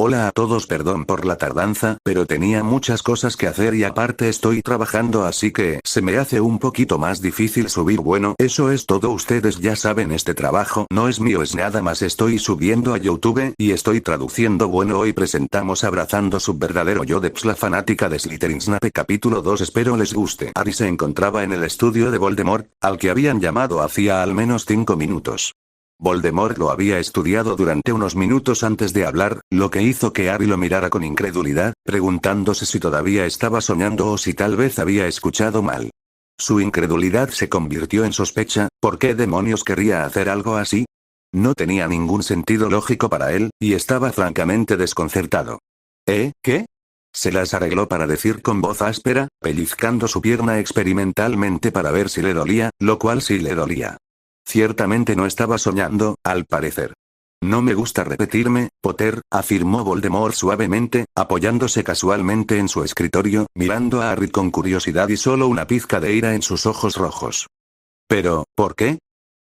Hola a todos, perdón por la tardanza, pero tenía muchas cosas que hacer y aparte estoy trabajando, así que se me hace un poquito más difícil subir. Bueno, eso es todo. Ustedes ya saben, este trabajo no es mío, es nada más estoy subiendo a YouTube y estoy traduciendo. Bueno, hoy presentamos Abrazando su verdadero yo de Ps, la fanática de Slytherin Snape, capítulo 2. Espero les guste. Harry se encontraba en el estudio de Voldemort, al que habían llamado hacía al menos 5 minutos. Voldemort lo había estudiado durante unos minutos antes de hablar, lo que hizo que Harry lo mirara con incredulidad, preguntándose si todavía estaba soñando o si tal vez había escuchado mal. Su incredulidad se convirtió en sospecha. ¿Por qué demonios querría hacer algo así? No tenía ningún sentido lógico para él, y estaba francamente desconcertado. ¿Qué? Se las arregló para decir con voz áspera, pellizcando su pierna experimentalmente para ver si le dolía, lo cual sí le dolía. Ciertamente no estaba soñando, al parecer. No me gusta repetirme, Potter, afirmó Voldemort suavemente, apoyándose casualmente en su escritorio, mirando a Harry con curiosidad y solo una pizca de ira en sus ojos rojos. ¿Pero, por qué?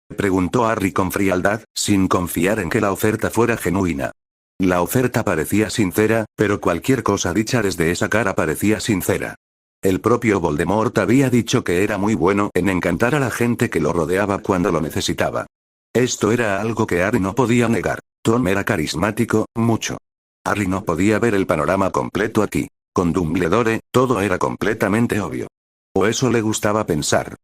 Preguntó Harry con frialdad, sin confiar en que la oferta fuera genuina. La oferta parecía sincera, pero cualquier cosa dicha desde esa cara parecía sincera. El propio Voldemort había dicho que era muy bueno en encantar a la gente que lo rodeaba cuando lo necesitaba. Esto era algo que Harry no podía negar. Tom era carismático, mucho. Harry no podía ver el panorama completo aquí. Con Dumbledore, todo era completamente obvio. O eso le gustaba pensar.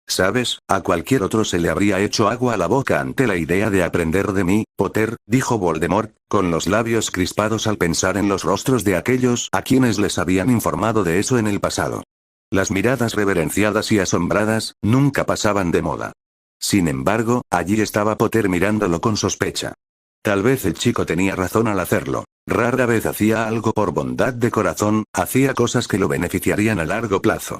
¿Sabes? A cualquier otro se le habría hecho agua a la boca ante la idea de aprender de mí, Potter, dijo Voldemort, con los labios crispados al pensar en los rostros de aquellos a quienes les habían informado de eso en el pasado. Las miradas reverenciadas y asombradas nunca pasaban de moda. Sin embargo, allí estaba Potter mirándolo con sospecha. Tal vez el chico tenía razón al hacerlo. Rara vez hacía algo por bondad de corazón, hacía cosas que lo beneficiarían a largo plazo.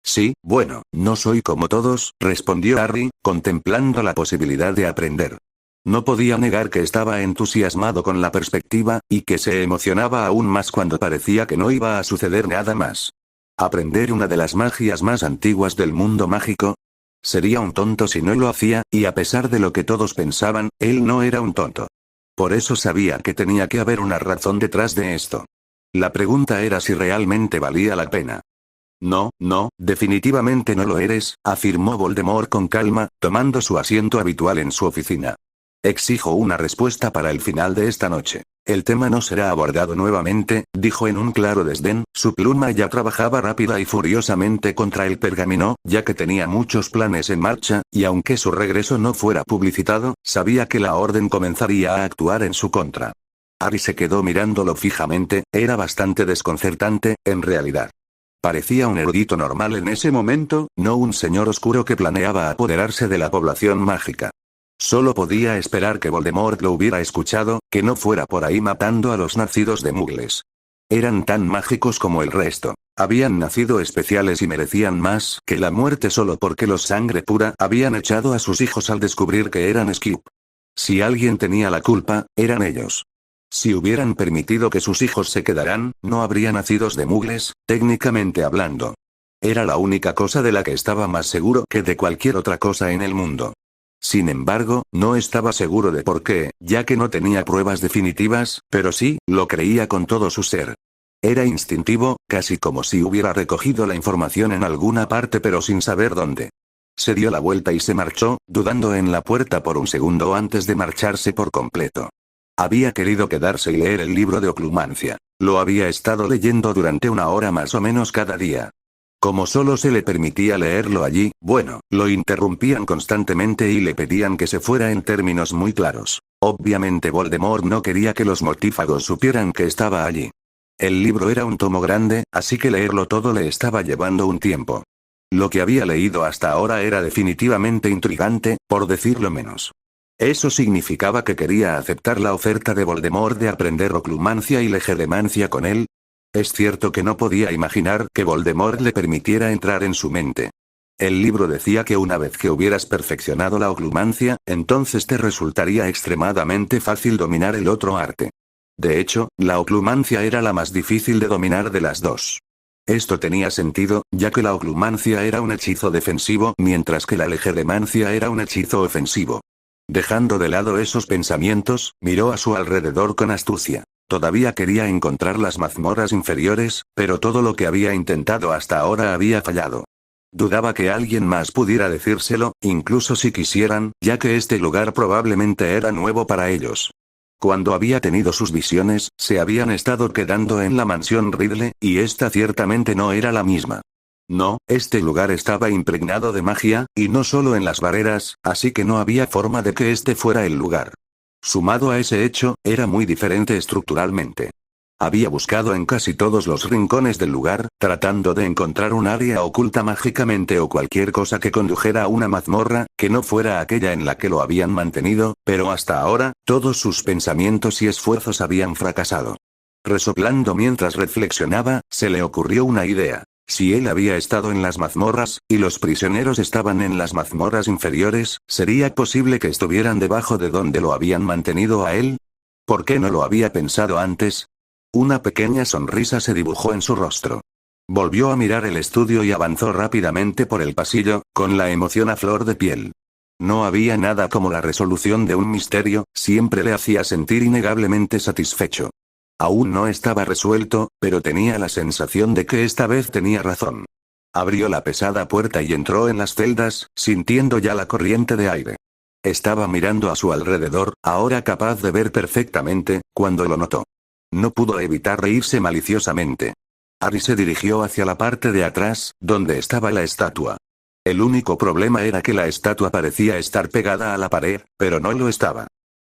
Sí, bueno, no soy como todos, respondió Harry, contemplando la posibilidad de aprender. No podía negar que estaba entusiasmado con la perspectiva, y que se emocionaba aún más cuando parecía que no iba a suceder nada más. ¿Aprender una de las magias más antiguas del mundo mágico? Sería un tonto si no lo hacía, y a pesar de lo que todos pensaban, él no era un tonto. Por eso sabía que tenía que haber una razón detrás de esto. La pregunta era si realmente valía la pena. No, definitivamente no lo eres, afirmó Voldemort con calma, tomando su asiento habitual en su oficina. Exijo una respuesta para el final de esta noche. El tema no será abordado nuevamente, dijo en un claro desdén, su pluma ya trabajaba rápida y furiosamente contra el pergamino, ya que tenía muchos planes en marcha, y aunque su regreso no fuera publicitado, sabía que la orden comenzaría a actuar en su contra. Harry se quedó mirándolo fijamente, era bastante desconcertante, en realidad. Parecía un erudito normal en ese momento, no un señor oscuro que planeaba apoderarse de la población mágica. Solo podía esperar que Voldemort lo hubiera escuchado, que no fuera por ahí matando a los nacidos de Muggles. Eran tan mágicos como el resto. Habían nacido especiales y merecían más que la muerte solo porque los sangre pura habían echado a sus hijos al descubrir que eran Scoop. Si alguien tenía la culpa, eran ellos. Si hubieran permitido que sus hijos se quedaran, no habría nacidos de Muggles, técnicamente hablando. Era la única cosa de la que estaba más seguro que de cualquier otra cosa en el mundo. Sin embargo, no estaba seguro de por qué, ya que no tenía pruebas definitivas, pero sí, lo creía con todo su ser. Era instintivo, casi como si hubiera recogido la información en alguna parte pero sin saber dónde. Se dio la vuelta y se marchó, dudando en la puerta por un segundo antes de marcharse por completo. Había querido quedarse y leer el libro de Oclumancia. Lo había estado leyendo durante 1 hora más o menos cada día. Como solo se le permitía leerlo allí, bueno, lo interrumpían constantemente y le pedían que se fuera en términos muy claros. Obviamente Voldemort no quería que los mortífagos supieran que estaba allí. El libro era un tomo grande, así que leerlo todo le estaba llevando un tiempo. Lo que había leído hasta ahora era definitivamente intrigante, por decirlo menos. Eso significaba que quería aceptar la oferta de Voldemort de aprender oclumancia y legerdemancia con él. Es cierto que no podía imaginar que Voldemort le permitiera entrar en su mente. El libro decía que una vez que hubieras perfeccionado la oclumancia, entonces te resultaría extremadamente fácil dominar el otro arte. De hecho, la oclumancia era la más difícil de dominar de las dos. Esto tenía sentido, ya que la oclumancia era un hechizo defensivo, mientras que la legerdemancia era un hechizo ofensivo. Dejando de lado esos pensamientos, miró a su alrededor con astucia. Todavía quería encontrar las mazmorras inferiores, pero todo lo que había intentado hasta ahora había fallado. Dudaba que alguien más pudiera decírselo, incluso si quisieran, ya que este lugar probablemente era nuevo para ellos. Cuando había tenido sus visiones, se habían estado quedando en la mansión Ridley, y esta ciertamente no era la misma. No, este lugar estaba impregnado de magia, y no solo en las barreras, así que no había forma de que este fuera el lugar. Sumado a ese hecho, era muy diferente estructuralmente. Había buscado en casi todos los rincones del lugar, tratando de encontrar un área oculta mágicamente o cualquier cosa que condujera a una mazmorra, que no fuera aquella en la que lo habían mantenido, pero hasta ahora, todos sus pensamientos y esfuerzos habían fracasado. Resoplando mientras reflexionaba, se le ocurrió una idea. Si él había estado en las mazmorras, y los prisioneros estaban en las mazmorras inferiores, ¿sería posible que estuvieran debajo de donde lo habían mantenido a él? ¿Por qué no lo había pensado antes? Una pequeña sonrisa se dibujó en su rostro. Volvió a mirar el estudio y avanzó rápidamente por el pasillo, con la emoción a flor de piel. No había nada como la resolución de un misterio, siempre le hacía sentir innegablemente satisfecho. Aún no estaba resuelto, pero tenía la sensación de que esta vez tenía razón. Abrió la pesada puerta y entró en las celdas, sintiendo ya la corriente de aire. Estaba mirando a su alrededor, ahora capaz de ver perfectamente, cuando lo notó. No pudo evitar reírse maliciosamente. Harry se dirigió hacia la parte de atrás, donde estaba la estatua. El único problema era que la estatua parecía estar pegada a la pared, pero no lo estaba.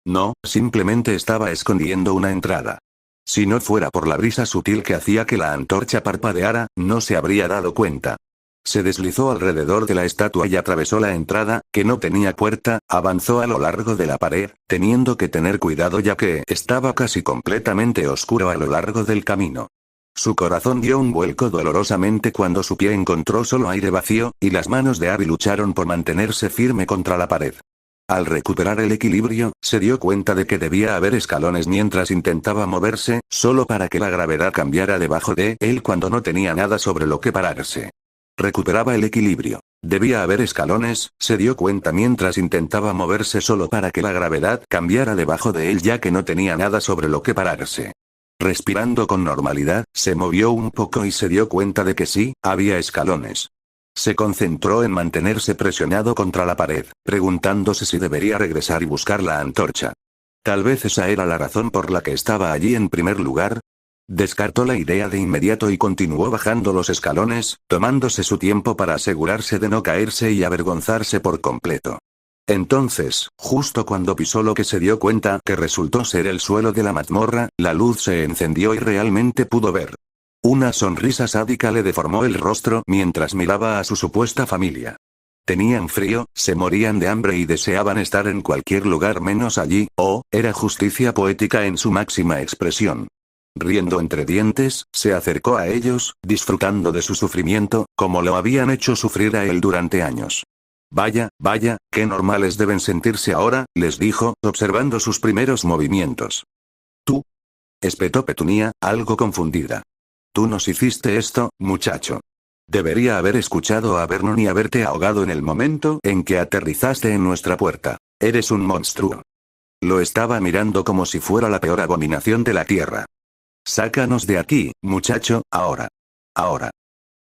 No, simplemente estaba escondiendo una entrada. Si no fuera por la brisa sutil que hacía que la antorcha parpadeara, no se habría dado cuenta. Se deslizó alrededor de la estatua y atravesó la entrada, que no tenía puerta, avanzó a lo largo de la pared, teniendo que tener cuidado ya que estaba casi completamente oscuro a lo largo del camino. Su corazón dio un vuelco dolorosamente cuando su pie encontró solo aire vacío, y las manos de Abby lucharon por mantenerse firme contra la pared. Al recuperar el equilibrio, se dio cuenta de que debía haber escalones mientras intentaba moverse, solo para que la gravedad cambiara debajo de él cuando no tenía nada sobre lo que pararse. Recuperaba el equilibrio. Debía haber escalones, se dio cuenta mientras intentaba moverse solo para que la gravedad cambiara debajo de él ya que no tenía nada sobre lo que pararse. Respirando con normalidad, se movió un poco y se dio cuenta de que sí, había escalones. Se concentró en mantenerse presionado contra la pared, preguntándose si debería regresar y buscar la antorcha. Tal vez esa era la razón por la que estaba allí en primer lugar. Descartó la idea de inmediato y continuó bajando los escalones, tomándose su tiempo para asegurarse de no caerse y avergonzarse por completo. Entonces, justo cuando pisó lo que se dio cuenta que resultó ser el suelo de la mazmorra, la luz se encendió y realmente pudo ver. Una sonrisa sádica le deformó el rostro mientras miraba a su supuesta familia. Tenían frío, se morían de hambre y deseaban estar en cualquier lugar menos allí, era justicia poética en su máxima expresión. Riendo entre dientes, se acercó a ellos, disfrutando de su sufrimiento, como lo habían hecho sufrir a él durante años. Vaya, qué normales deben sentirse ahora, les dijo, observando sus primeros movimientos. ¿Tú? Espetó Petunia, algo confundida. Tú nos hiciste esto, muchacho. Debería haber escuchado a Vernon y haberte ahogado en el momento en que aterrizaste en nuestra puerta. Eres un monstruo. Lo estaba mirando como si fuera la peor abominación de la tierra. Sácanos de aquí, muchacho, ahora. Ahora.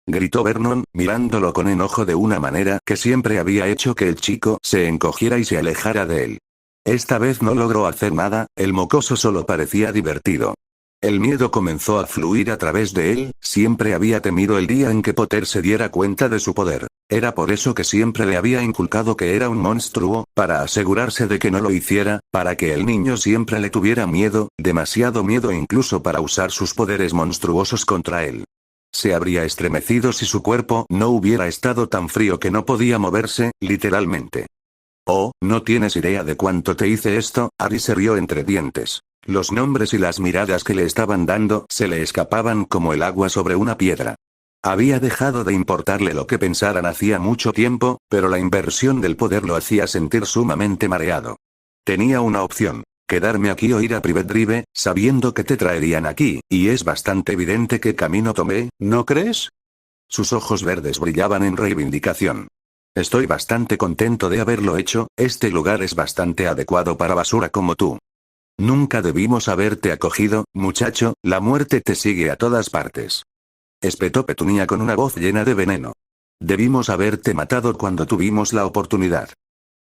Gritó Vernon, mirándolo con enojo de una manera que siempre había hecho que el chico se encogiera y se alejara de él. Esta vez no logró hacer nada, el mocoso solo parecía divertido. El miedo comenzó a fluir a través de él, siempre había temido el día en que Potter se diera cuenta de su poder. Era por eso que siempre le había inculcado que era un monstruo, para asegurarse de que no lo hiciera, para que el niño siempre le tuviera miedo, demasiado miedo incluso para usar sus poderes monstruosos contra él. Se habría estremecido si su cuerpo no hubiera estado tan frío que no podía moverse, literalmente. Oh, no tienes idea de cuánto te hice esto, Harry se rió entre dientes. Los nombres y las miradas que le estaban dando se le escapaban como el agua sobre una piedra. Había dejado de importarle lo que pensaran hacía mucho tiempo, pero la inversión del poder lo hacía sentir sumamente mareado. Tenía una opción. Quedarme aquí o ir a Privet Drive, sabiendo que te traerían aquí, y es bastante evidente qué camino tomé, ¿no crees? Sus ojos verdes brillaban en reivindicación. Estoy bastante contento de haberlo hecho, este lugar es bastante adecuado para basura como tú. Nunca debimos haberte acogido, muchacho, la muerte te sigue a todas partes. Espetó Petunia con una voz llena de veneno. Debimos haberte matado cuando tuvimos la oportunidad.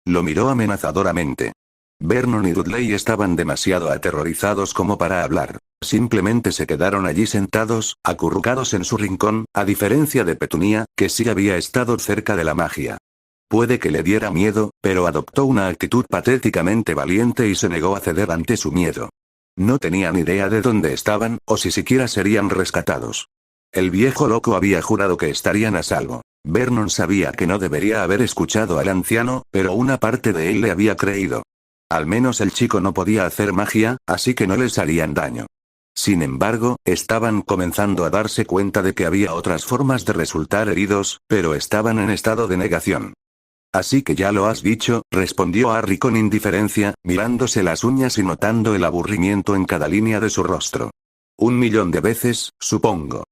Lo miró amenazadoramente. Vernon y Dudley estaban demasiado aterrorizados como para hablar. Simplemente se quedaron allí sentados, acurrucados en su rincón, a diferencia de Petunia, que sí había estado cerca de la magia. Puede que le diera miedo, pero adoptó una actitud patéticamente valiente y se negó a ceder ante su miedo. No tenían idea de dónde estaban, o si siquiera serían rescatados. El viejo loco había jurado que estarían a salvo. Vernon sabía que no debería haber escuchado al anciano, pero una parte de él le había creído. Al menos el chico no podía hacer magia, así que no les harían daño. Sin embargo, estaban comenzando a darse cuenta de que había otras formas de resultar heridos, pero estaban en estado de negación. Así que ya lo has dicho, respondió Harry con indiferencia, mirándose las uñas y notando el aburrimiento en cada línea de su rostro. 1.000.000 de veces, supongo.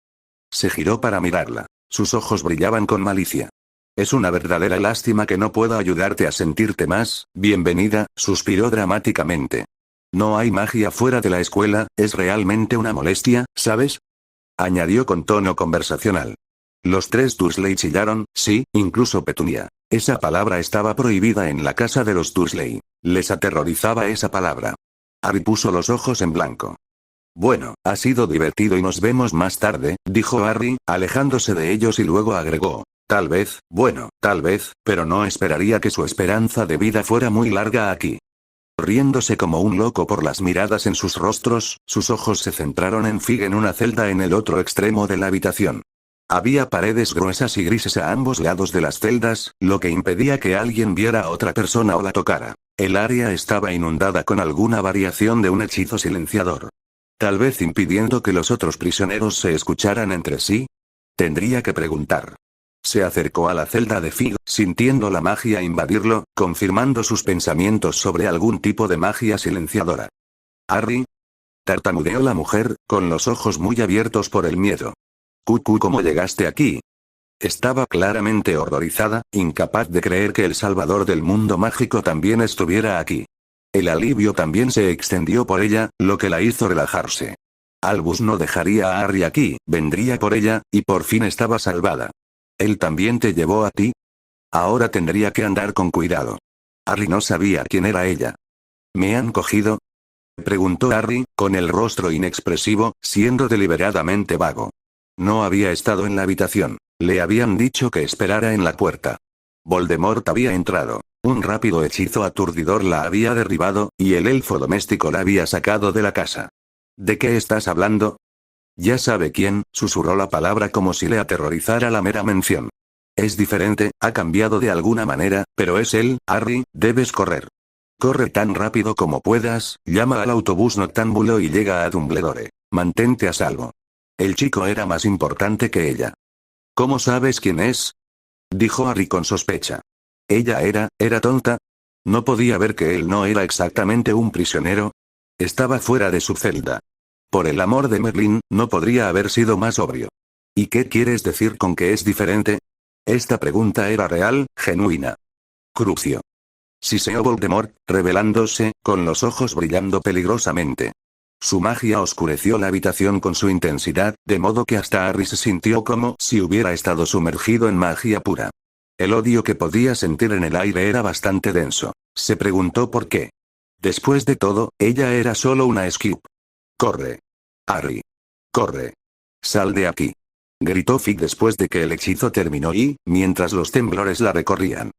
Se giró para mirarla. Sus ojos brillaban con malicia. Es una verdadera lástima que no pueda ayudarte a sentirte más bienvenida, suspiró dramáticamente. No hay magia fuera de la escuela, es realmente una molestia, ¿sabes? Añadió con tono conversacional. Los tres Dursley chillaron, sí, incluso Petunia. Esa palabra estaba prohibida en la casa de los Dursley. Les aterrorizaba esa palabra. Harry puso los ojos en blanco. Bueno, ha sido divertido y nos vemos más tarde, dijo Harry, alejándose de ellos y luego agregó. Tal vez, bueno, tal vez, pero no esperaría que su esperanza de vida fuera muy larga aquí. Riéndose como un loco por las miradas en sus rostros, sus ojos se centraron en Fig en una celda en el otro extremo de la habitación. Había paredes gruesas y grises a ambos lados de las celdas, lo que impedía que alguien viera a otra persona o la tocara. El área estaba inundada con alguna variación de un hechizo silenciador. Tal vez impidiendo que los otros prisioneros se escucharan entre sí. Tendría que preguntar. Se acercó a la celda de Fig, sintiendo la magia invadirlo, confirmando sus pensamientos sobre algún tipo de magia silenciadora. Harry. Tartamudeó la mujer, con los ojos muy abiertos por el miedo. ¿Cómo llegaste aquí? Estaba claramente horrorizada, incapaz de creer que el salvador del mundo mágico también estuviera aquí. El alivio también se extendió por ella, lo que la hizo relajarse. Albus no dejaría a Harry aquí, vendría por ella, y por fin estaba salvada. ¿Él también te llevó a ti? Ahora tendría que andar con cuidado. Harry no sabía quién era ella. ¿Me han cogido? Preguntó Harry, con el rostro inexpresivo, siendo deliberadamente vago. No había estado en la habitación. Le habían dicho que esperara en la puerta. Voldemort había entrado. Un rápido hechizo aturdidor la había derribado, y el elfo doméstico la había sacado de la casa. ¿De qué estás hablando? Ya sabe quién, susurró la palabra como si le aterrorizara la mera mención. Es diferente, ha cambiado de alguna manera, pero es él, Harry, debes correr. Corre tan rápido como puedas, llama al autobús noctámbulo y llega a Dumbledore. Mantente a salvo. El chico era más importante que ella. ¿Cómo sabes quién es? Dijo Harry con sospecha. Ella era tonta. ¿No podía ver que él no era exactamente un prisionero? Estaba fuera de su celda. Por el amor de Merlín, no podría haber sido más obvio. ¿Y qué quieres decir con que es diferente? Esta pregunta era real, genuina. Crucio. Siseó Voldemort, revelándose, con los ojos brillando peligrosamente. Su magia oscureció la habitación con su intensidad, de modo que hasta Harry se sintió como si hubiera estado sumergido en magia pura. El odio que podía sentir en el aire era bastante denso. Se preguntó por qué. Después de todo, ella era solo una Skip. Corre. Harry. Corre. Sal de aquí. Gritó Fig después de que el hechizo terminó y, mientras los temblores la recorrían.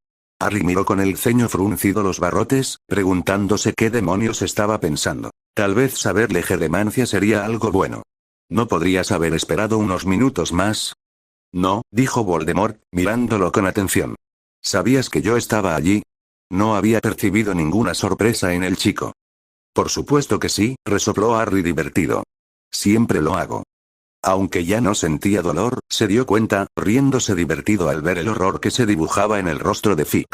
Harry miró con el ceño fruncido los barrotes, preguntándose qué demonios estaba pensando. Tal vez saber legerdemancia sería algo bueno. ¿No podrías haber esperado unos minutos más? No, dijo Voldemort, mirándolo con atención. ¿Sabías que yo estaba allí? No había percibido ninguna sorpresa en el chico. Por supuesto que sí, resopló Harry divertido. Siempre lo hago. Aunque ya no sentía dolor, se dio cuenta, riéndose divertido al ver el horror que se dibujaba en el rostro de Fig.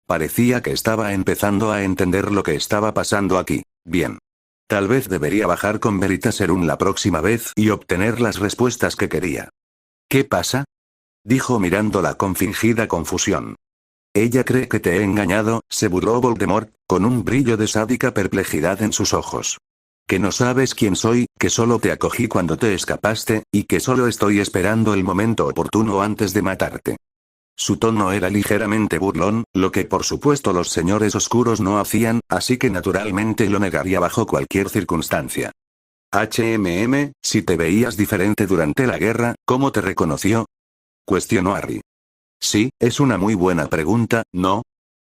Parecía que estaba empezando a entender lo que estaba pasando aquí. Bien. Tal vez debería bajar con Veritaserum la próxima vez y obtener las respuestas que quería. ¿Qué pasa? Dijo mirándola con fingida confusión. Ella cree que te he engañado, se burló Voldemort, con un brillo de sádica perplejidad en sus ojos. Que no sabes quién soy, que solo te acogí cuando te escapaste, y que solo estoy esperando el momento oportuno antes de matarte. Su tono era ligeramente burlón, lo que por supuesto los señores oscuros no hacían, así que naturalmente lo negaría bajo cualquier circunstancia. Si te veías diferente durante la guerra, ¿cómo te reconoció? Cuestionó Harry. Sí, es una muy buena pregunta, ¿no?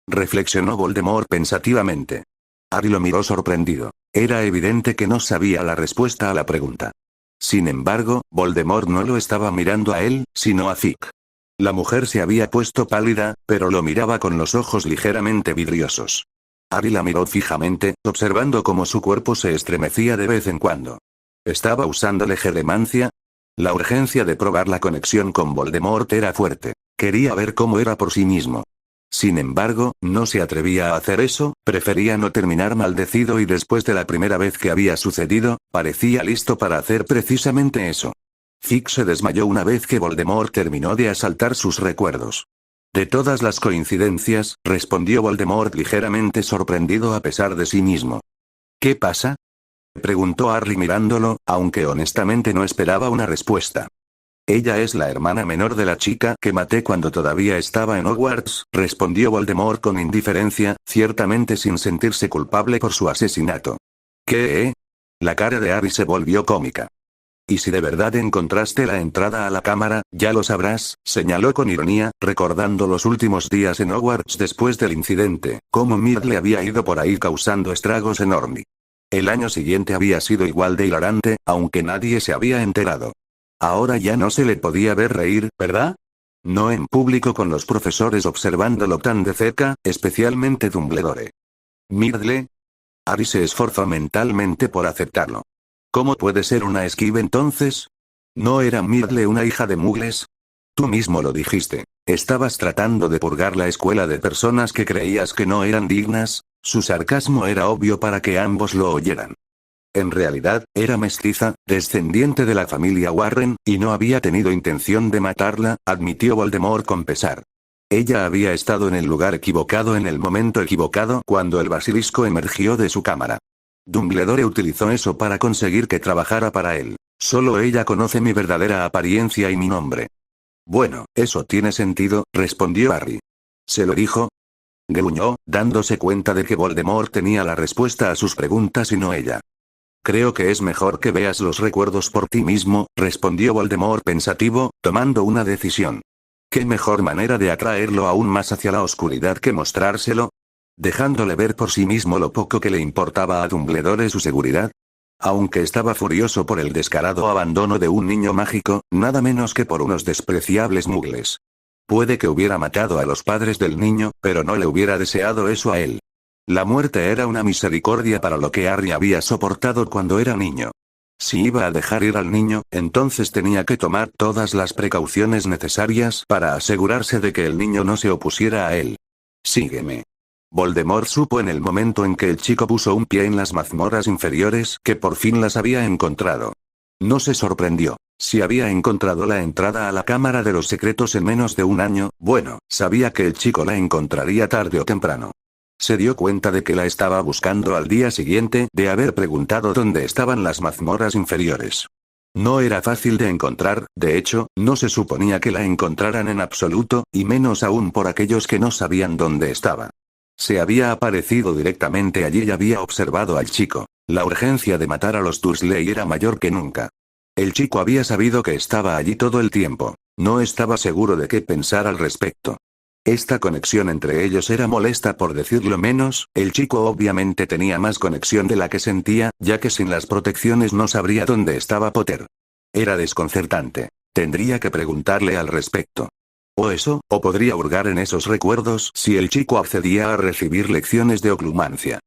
Reflexionó Voldemort pensativamente. Harry lo miró sorprendido. Era evidente que no sabía la respuesta a la pregunta. Sin embargo, Voldemort no lo estaba mirando a él, sino a Fick. La mujer se había puesto pálida, pero lo miraba con los ojos ligeramente vidriosos. Harry la miró fijamente, observando cómo su cuerpo se estremecía de vez en cuando. ¿Estaba usando legeremancia? La urgencia de probar la conexión con Voldemort era fuerte. Quería ver cómo era por sí mismo. Sin embargo, no se atrevía a hacer eso, prefería no terminar maldecido y después de la primera vez que había sucedido, parecía listo para hacer precisamente eso. Fick se desmayó una vez que Voldemort terminó de asaltar sus recuerdos. De todas las coincidencias, respondió Voldemort ligeramente sorprendido a pesar de sí mismo. ¿Qué pasa? Preguntó Harry mirándolo, aunque honestamente no esperaba una respuesta. Ella es la hermana menor de la chica que maté cuando todavía estaba en Hogwarts, respondió Voldemort con indiferencia, ciertamente sin sentirse culpable por su asesinato. ¿Qué? La cara de Harry se volvió cómica. Y si de verdad encontraste la entrada a la cámara, ya lo sabrás, señaló con ironía, recordando los últimos días en Hogwarts después del incidente, cómo Myrtle había ido por ahí causando estragos en Orny. El año siguiente había sido igual de hilarante, aunque nadie se había enterado. Ahora ya no se le podía ver reír, ¿verdad? No en público con los profesores observándolo tan de cerca, especialmente Dumbledore. Myrtle. Harry se esforzó mentalmente por aceptarlo. ¿Cómo puede ser una esquiva entonces? ¿No era Myrtle una hija de Muggles? Tú mismo lo dijiste. ¿Estabas tratando de purgar la escuela de personas que creías que no eran dignas? Su sarcasmo era obvio para que ambos lo oyeran. En realidad, era mestiza, descendiente de la familia Warren, y no había tenido intención de matarla, admitió Voldemort con pesar. Ella había estado en el lugar equivocado en el momento equivocado cuando el basilisco emergió de su cámara. Dumbledore utilizó eso para conseguir que trabajara para él. Solo ella conoce mi verdadera apariencia y mi nombre. Bueno, eso tiene sentido, respondió Harry. ¿Se lo dijo? Gruñó, dándose cuenta de que Voldemort tenía la respuesta a sus preguntas y no ella. Creo que es mejor que veas los recuerdos por ti mismo, respondió Voldemort pensativo, tomando una decisión. ¿Qué mejor manera de atraerlo aún más hacia la oscuridad que mostrárselo? Dejándole ver por sí mismo lo poco que le importaba a Dumbledore su seguridad. Aunque estaba furioso por el descarado abandono de un niño mágico, nada menos que por unos despreciables muggles. Puede que hubiera matado a los padres del niño, pero no le hubiera deseado eso a él. La muerte era una misericordia para lo que Harry había soportado cuando era niño. Si iba a dejar ir al niño, entonces tenía que tomar todas las precauciones necesarias para asegurarse de que el niño no se opusiera a él. Sígueme. Voldemort supo en el momento en que el chico puso un pie en las mazmorras inferiores que por fin las había encontrado. No se sorprendió. Si había encontrado la entrada a la Cámara de los Secretos en menos de un año, bueno, sabía que el chico la encontraría tarde o temprano. Se dio cuenta de que la estaba buscando al día siguiente de haber preguntado dónde estaban las mazmorras inferiores. No era fácil de encontrar, de hecho, no se suponía que la encontraran en absoluto, y menos aún por aquellos que no sabían dónde estaba. Se había aparecido directamente allí y había observado al chico. La urgencia de matar a los Dursley era mayor que nunca. El chico había sabido que estaba allí todo el tiempo. No estaba seguro de qué pensar al respecto. Esta conexión entre ellos era molesta por decirlo menos, el chico obviamente tenía más conexión de la que sentía, ya que sin las protecciones no sabría dónde estaba Potter. Era desconcertante. Tendría que preguntarle al respecto. O eso, o podría hurgar en esos recuerdos si el chico accedía a recibir lecciones de oclumancia.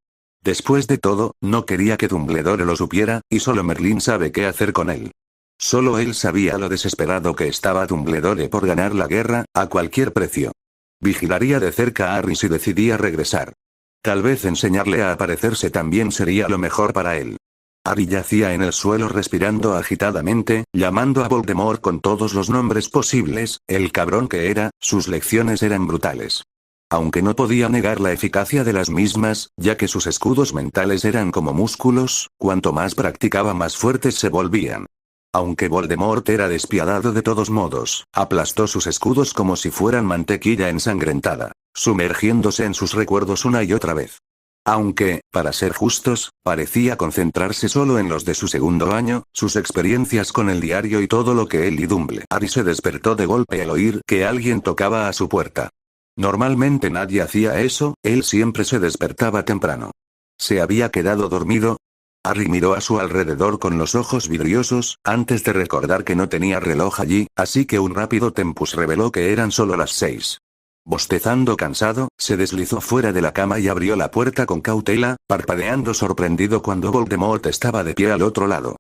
Después de todo, no quería que Dumbledore lo supiera, y solo Merlín sabe qué hacer con él. Solo él sabía lo desesperado que estaba Dumbledore por ganar la guerra, a cualquier precio. Vigilaría de cerca a Harry si decidía regresar. Tal vez enseñarle a aparecerse también sería lo mejor para él. Harry yacía en el suelo respirando agitadamente, llamando a Voldemort con todos los nombres posibles, el cabrón que era, sus lecciones eran brutales. Aunque no podía negar la eficacia de las mismas, ya que sus escudos mentales eran como músculos, cuanto más practicaba más fuertes se volvían. Aunque Voldemort era despiadado de todos modos, aplastó sus escudos como si fueran mantequilla ensangrentada, sumergiéndose en sus recuerdos una y otra vez. Aunque, para ser justos, parecía concentrarse solo en los de su segundo año, sus experiencias con el diario y todo lo que él y Dumble. Harry se despertó de golpe al oír que alguien tocaba a su puerta. Normalmente nadie hacía eso, él siempre se despertaba temprano. ¿Se había quedado dormido? Harry miró a su alrededor con los ojos vidriosos, antes de recordar que no tenía reloj allí, así que un rápido tempus reveló que eran solo las 6. Bostezando cansado, se deslizó fuera de la cama y abrió la puerta con cautela, parpadeando sorprendido cuando Voldemort estaba de pie al otro lado.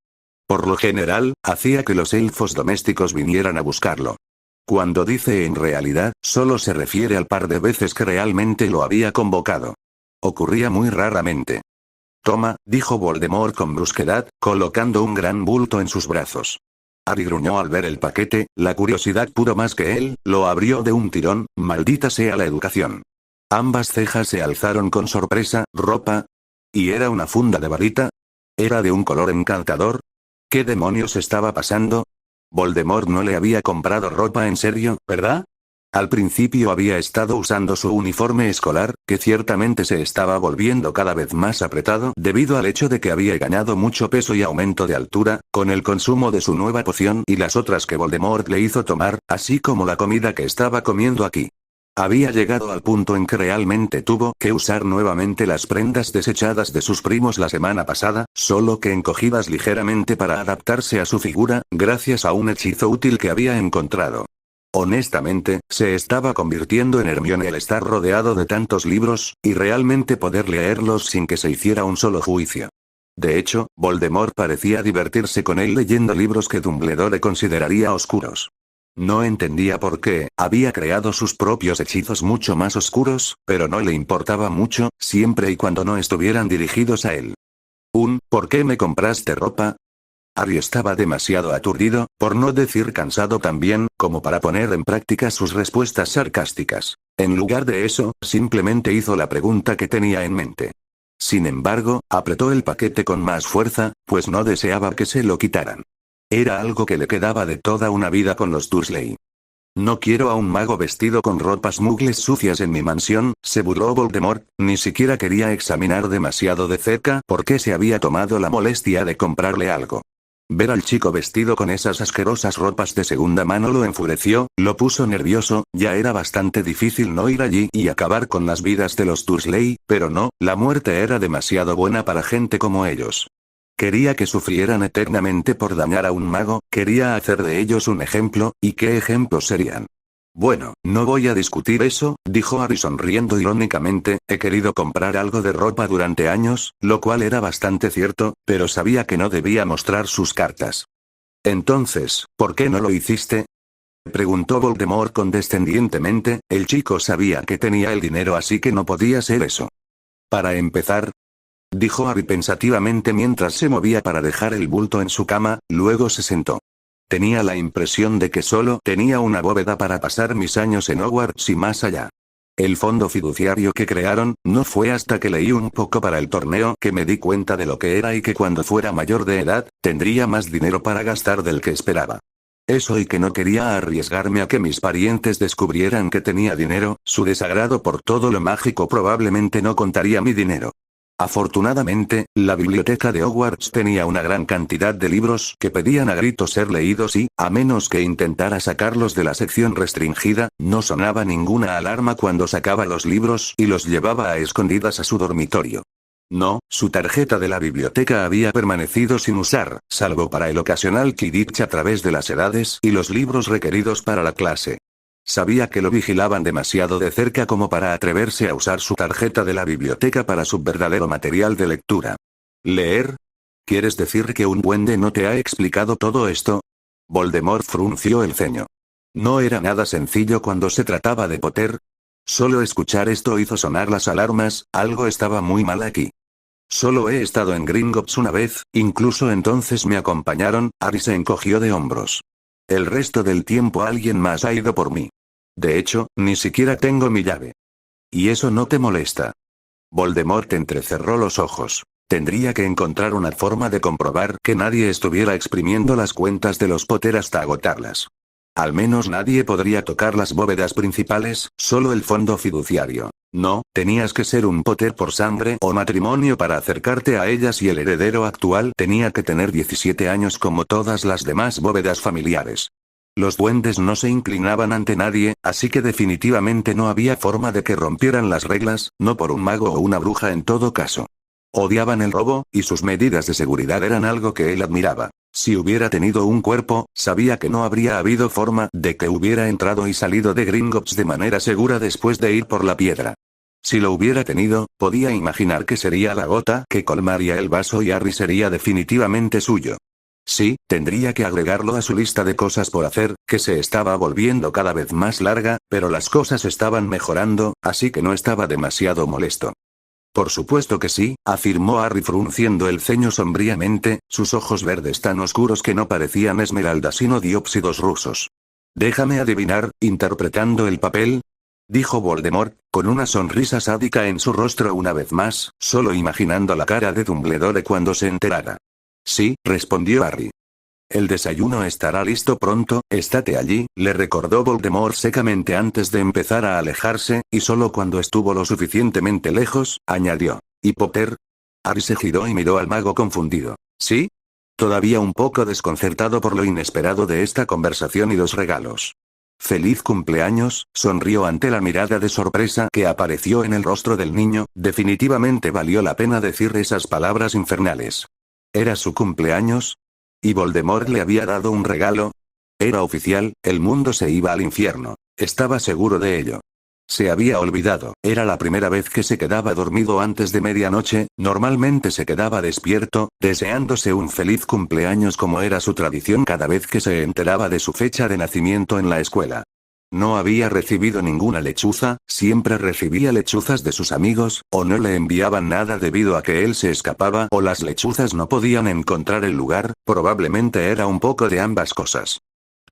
Por lo general, hacía que los elfos domésticos vinieran a buscarlo. Cuando dice en realidad, solo se refiere al par de veces que realmente lo había convocado. Ocurría muy raramente. Toma, dijo Voldemort con brusquedad, colocando un gran bulto en sus brazos. Harry gruñó al ver el paquete, la curiosidad pudo más que él, lo abrió de un tirón, maldita sea la educación. Ambas cejas se alzaron con sorpresa, ¿ropa? ¿Y era una funda de varita? ¿Era de un color encantador? ¿Qué demonios estaba pasando? Voldemort no le había comprado ropa en serio, ¿verdad? Al principio había estado usando su uniforme escolar, que ciertamente se estaba volviendo cada vez más apretado debido al hecho de que había ganado mucho peso y aumento de altura, con el consumo de su nueva poción y las otras que Voldemort le hizo tomar, así como la comida que estaba comiendo aquí. Había llegado al punto en que realmente tuvo que usar nuevamente las prendas desechadas de sus primos la semana pasada, solo que encogidas ligeramente para adaptarse a su figura, gracias a un hechizo útil que había encontrado. Honestamente, se estaba convirtiendo en Hermione el estar rodeado de tantos libros, y realmente poder leerlos sin que se hiciera un solo juicio. De hecho, Voldemort parecía divertirse con él leyendo libros que Dumbledore consideraría oscuros. No entendía por qué, había creado sus propios hechizos mucho más oscuros, pero no le importaba mucho, siempre y cuando no estuvieran dirigidos a él. ¿Por qué me compraste ropa? Harry estaba demasiado aturdido, por no decir cansado también, como para poner en práctica sus respuestas sarcásticas. En lugar de eso, simplemente hizo la pregunta que tenía en mente. Sin embargo, apretó el paquete con más fuerza, pues no deseaba que se lo quitaran. Era algo que le quedaba de toda una vida con los Dursley. No quiero a un mago vestido con ropas mugles sucias en mi mansión, se burló Voldemort, ni siquiera quería examinar demasiado de cerca por qué se había tomado la molestia de comprarle algo. Ver al chico vestido con esas asquerosas ropas de segunda mano lo enfureció, lo puso nervioso, ya era bastante difícil no ir allí y acabar con las vidas de los Dursley, pero no, la muerte era demasiado buena para gente como ellos. Quería que sufrieran eternamente por dañar a un mago, quería hacer de ellos un ejemplo, ¿y qué ejemplos serían? Bueno, no voy a discutir eso, dijo Harry sonriendo irónicamente, he querido comprar algo de ropa durante años, lo cual era bastante cierto, pero sabía que no debía mostrar sus cartas. Entonces, ¿por qué no lo hiciste? Preguntó Voldemort condescendientemente, el chico sabía que tenía el dinero así que no podía ser eso. Para empezar, dijo Harry pensativamente mientras se movía para dejar el bulto en su cama, luego se sentó. Tenía la impresión de que solo tenía una bóveda para pasar mis años en Hogwarts y más allá. El fondo fiduciario que crearon, no fue hasta que leí un poco para el torneo que me di cuenta de lo que era y que cuando fuera mayor de edad, tendría más dinero para gastar del que esperaba. Eso y que no quería arriesgarme a que mis parientes descubrieran que tenía dinero, su desagrado por todo lo mágico probablemente no contaría mi dinero. Afortunadamente, la biblioteca de Hogwarts tenía una gran cantidad de libros que pedían a gritos ser leídos y, a menos que intentara sacarlos de la sección restringida, no sonaba ninguna alarma cuando sacaba los libros y los llevaba a escondidas a su dormitorio. No, su tarjeta de la biblioteca había permanecido sin usar, salvo para el ocasional Quidditch a través de las edades y los libros requeridos para la clase. Sabía que lo vigilaban demasiado de cerca como para atreverse a usar su tarjeta de la biblioteca para su verdadero material de lectura. ¿Leer? ¿Quieres decir que un duende no te ha explicado todo esto? Voldemort frunció el ceño. No era nada sencillo cuando se trataba de Potter. Solo escuchar esto hizo sonar las alarmas, algo estaba muy mal aquí. Solo he estado en Gringotts una vez, incluso entonces me acompañaron, Harry se encogió de hombros. El resto del tiempo alguien más ha ido por mí. De hecho, ni siquiera tengo mi llave. ¿Y eso no te molesta? Voldemort entrecerró los ojos. Tendría que encontrar una forma de comprobar que nadie estuviera exprimiendo las cuentas de los Potter hasta agotarlas. Al menos nadie podría tocar las bóvedas principales, solo el fondo fiduciario. No, tenías que ser un Potter por sangre o matrimonio para acercarte a ellas y el heredero actual tenía que tener 17 años como todas las demás bóvedas familiares. Los duendes no se inclinaban ante nadie, así que definitivamente no había forma de que rompieran las reglas, no por un mago o una bruja en todo caso. Odiaban el robo, y sus medidas de seguridad eran algo que él admiraba. Si hubiera tenido un cuerpo, sabía que no habría habido forma de que hubiera entrado y salido de Gringotts de manera segura después de ir por la piedra. Si lo hubiera tenido, podía imaginar que sería la gota que colmaría el vaso y Harry sería definitivamente suyo. Sí, tendría que agregarlo a su lista de cosas por hacer, que se estaba volviendo cada vez más larga, pero las cosas estaban mejorando, así que no estaba demasiado molesto. Por supuesto que sí, afirmó Harry frunciendo el ceño sombríamente, sus ojos verdes tan oscuros que no parecían esmeraldas sino diópsidos rusos. Déjame adivinar, interpretando el papel, dijo Voldemort, con una sonrisa sádica en su rostro una vez más, solo imaginando la cara de Dumbledore cuando se enterara. Sí, respondió Harry. El desayuno estará listo pronto, estate allí, le recordó Voldemort secamente antes de empezar a alejarse, y solo cuando estuvo lo suficientemente lejos, añadió. ¿Y Potter? Harry se giró y miró al mago confundido. ¿Sí? Todavía un poco desconcertado por lo inesperado de esta conversación y los regalos. «Feliz cumpleaños», sonrió ante la mirada de sorpresa que apareció en el rostro del niño, definitivamente valió la pena decir esas palabras infernales. ¿Era su cumpleaños? ¿Y Voldemort le había dado un regalo? Era oficial, el mundo se iba al infierno. Estaba seguro de ello. Se había olvidado, era la primera vez que se quedaba dormido antes de medianoche, normalmente se quedaba despierto, deseándose un feliz cumpleaños como era su tradición cada vez que se enteraba de su fecha de nacimiento en la escuela. No había recibido ninguna lechuza, siempre recibía lechuzas de sus amigos, o no le enviaban nada debido a que él se escapaba o las lechuzas no podían encontrar el lugar, probablemente era un poco de ambas cosas.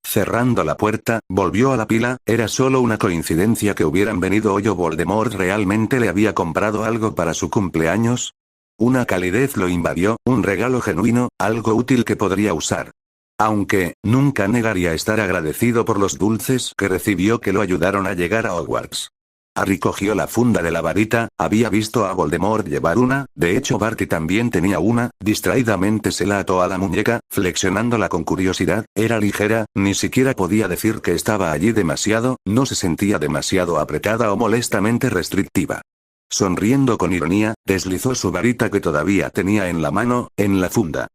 Cerrando la puerta, volvió a la pila, era solo una coincidencia que hubieran venido hoy o Voldemort realmente le había comprado algo para su cumpleaños. Una calidez lo invadió, un regalo genuino, algo útil que podría usar. Aunque, nunca negaría estar agradecido por los dulces que recibió que lo ayudaron a llegar a Hogwarts. Harry cogió la funda de la varita, había visto a Voldemort llevar una, de hecho Barty también tenía una, distraídamente se la ató a la muñeca, flexionándola con curiosidad, era ligera, ni siquiera podía decir que estaba allí demasiado, no se sentía demasiado apretada o molestamente restrictiva. Sonriendo con ironía, deslizó su varita que todavía tenía en la mano, en la funda.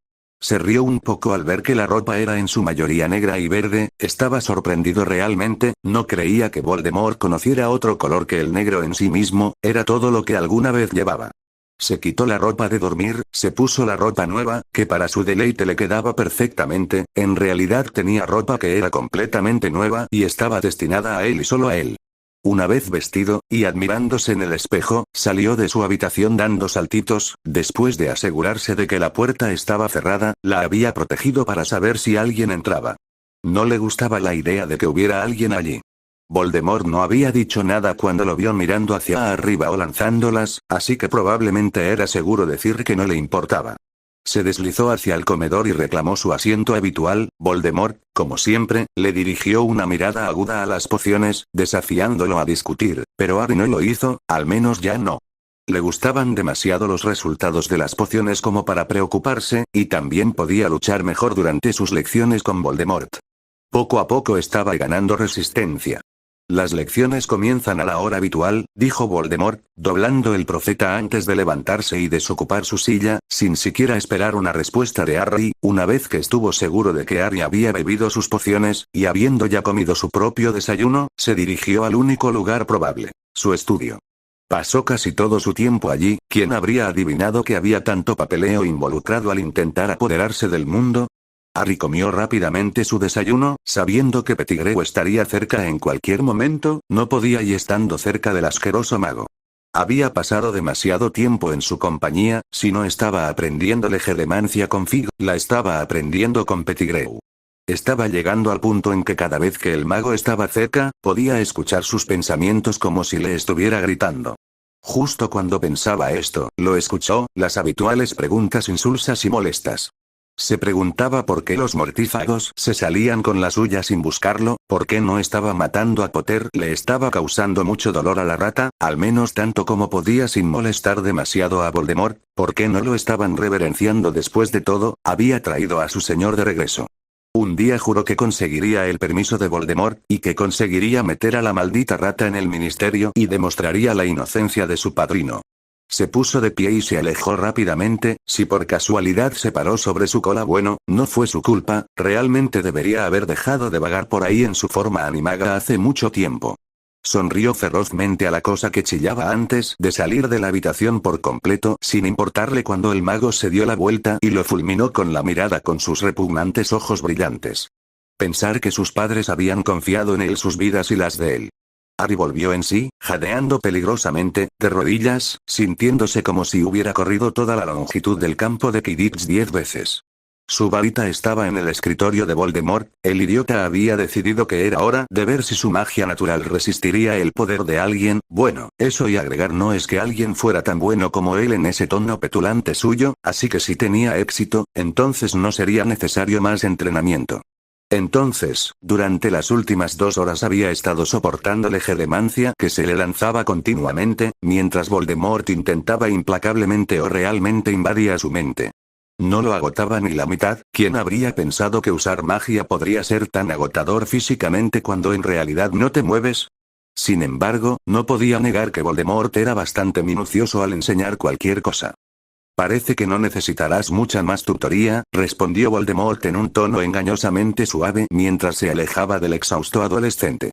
Se rió un poco al ver que la ropa era en su mayoría negra y verde, estaba sorprendido realmente, no creía que Voldemort conociera otro color que el negro en sí mismo, era todo lo que alguna vez llevaba. Se quitó la ropa de dormir, se puso la ropa nueva, que para su deleite le quedaba perfectamente, en realidad tenía ropa que era completamente nueva y estaba destinada a él y solo a él. Una vez vestido, y admirándose en el espejo, salió de su habitación dando saltitos, después de asegurarse de que la puerta estaba cerrada, la había protegido para saber si alguien entraba. No le gustaba la idea de que hubiera alguien allí. Voldemort no había dicho nada cuando lo vio mirando hacia arriba o lanzándolas, así que probablemente era seguro decir que no le importaba. Se deslizó hacia el comedor y reclamó su asiento habitual. Voldemort, como siempre, le dirigió una mirada aguda a las pociones, desafiándolo a discutir, pero Harry no lo hizo, al menos ya no. Le gustaban demasiado los resultados de las pociones como para preocuparse, y también podía luchar mejor durante sus lecciones con Voldemort. Poco a poco estaba ganando resistencia. Las lecciones comienzan a la hora habitual, dijo Voldemort, doblando el profeta antes de levantarse y desocupar su silla, sin siquiera esperar una respuesta de Harry, una vez que estuvo seguro de que Harry había bebido sus pociones, y habiendo ya comido su propio desayuno, se dirigió al único lugar probable, su estudio. Pasó casi todo su tiempo allí, ¿quién habría adivinado que había tanto papeleo involucrado al intentar apoderarse del mundo? Harry comió rápidamente su desayuno, sabiendo que Pettigrew estaría cerca en cualquier momento, no podía y estando cerca del asqueroso mago. Había pasado demasiado tiempo en su compañía, si no estaba aprendiendo legerdemancia con Fig, la estaba aprendiendo con Pettigrew. Estaba llegando al punto en que cada vez que el mago estaba cerca, podía escuchar sus pensamientos como si le estuviera gritando. Justo cuando pensaba esto, lo escuchó, las habituales preguntas insulsas y molestas. Se preguntaba por qué los mortífagos se salían con la suya sin buscarlo, por qué no estaba matando a Potter, le estaba causando mucho dolor a la rata, al menos tanto como podía sin molestar demasiado a Voldemort, por qué no lo estaban reverenciando después de todo, había traído a su señor de regreso. Un día juró que conseguiría el permiso de Voldemort, y que conseguiría meter a la maldita rata en el ministerio y demostraría la inocencia de su padrino. Se puso de pie y se alejó rápidamente, si por casualidad se paró sobre su cola bueno, no fue su culpa, realmente debería haber dejado de vagar por ahí en su forma animaga hace mucho tiempo. Sonrió ferozmente a la cosa que chillaba antes de salir de la habitación por completo, sin importarle cuando el mago se dio la vuelta y lo fulminó con la mirada con sus repugnantes ojos brillantes. Pensar que sus padres habían confiado en él sus vidas y las de él. Harry volvió en sí, jadeando peligrosamente, de rodillas, sintiéndose como si hubiera corrido toda la longitud del campo de Quidditch 10 veces. Su varita estaba en el escritorio de Voldemort, el idiota había decidido que era hora de ver si su magia natural resistiría el poder de alguien, bueno, eso y agregar no es que alguien fuera tan bueno como él en ese tono petulante suyo, así que si tenía éxito, entonces no sería necesario más entrenamiento. Entonces, durante las últimas 2 horas había estado soportando la jeremancia que se le lanzaba continuamente, mientras Voldemort intentaba implacablemente o realmente invadía su mente. No lo agotaba ni la mitad, ¿quién habría pensado que usar magia podría ser tan agotador físicamente cuando en realidad no te mueves? Sin embargo, no podía negar que Voldemort era bastante minucioso al enseñar cualquier cosa. Parece que no necesitarás mucha más tutoría, respondió Voldemort en un tono engañosamente suave mientras se alejaba del exhausto adolescente.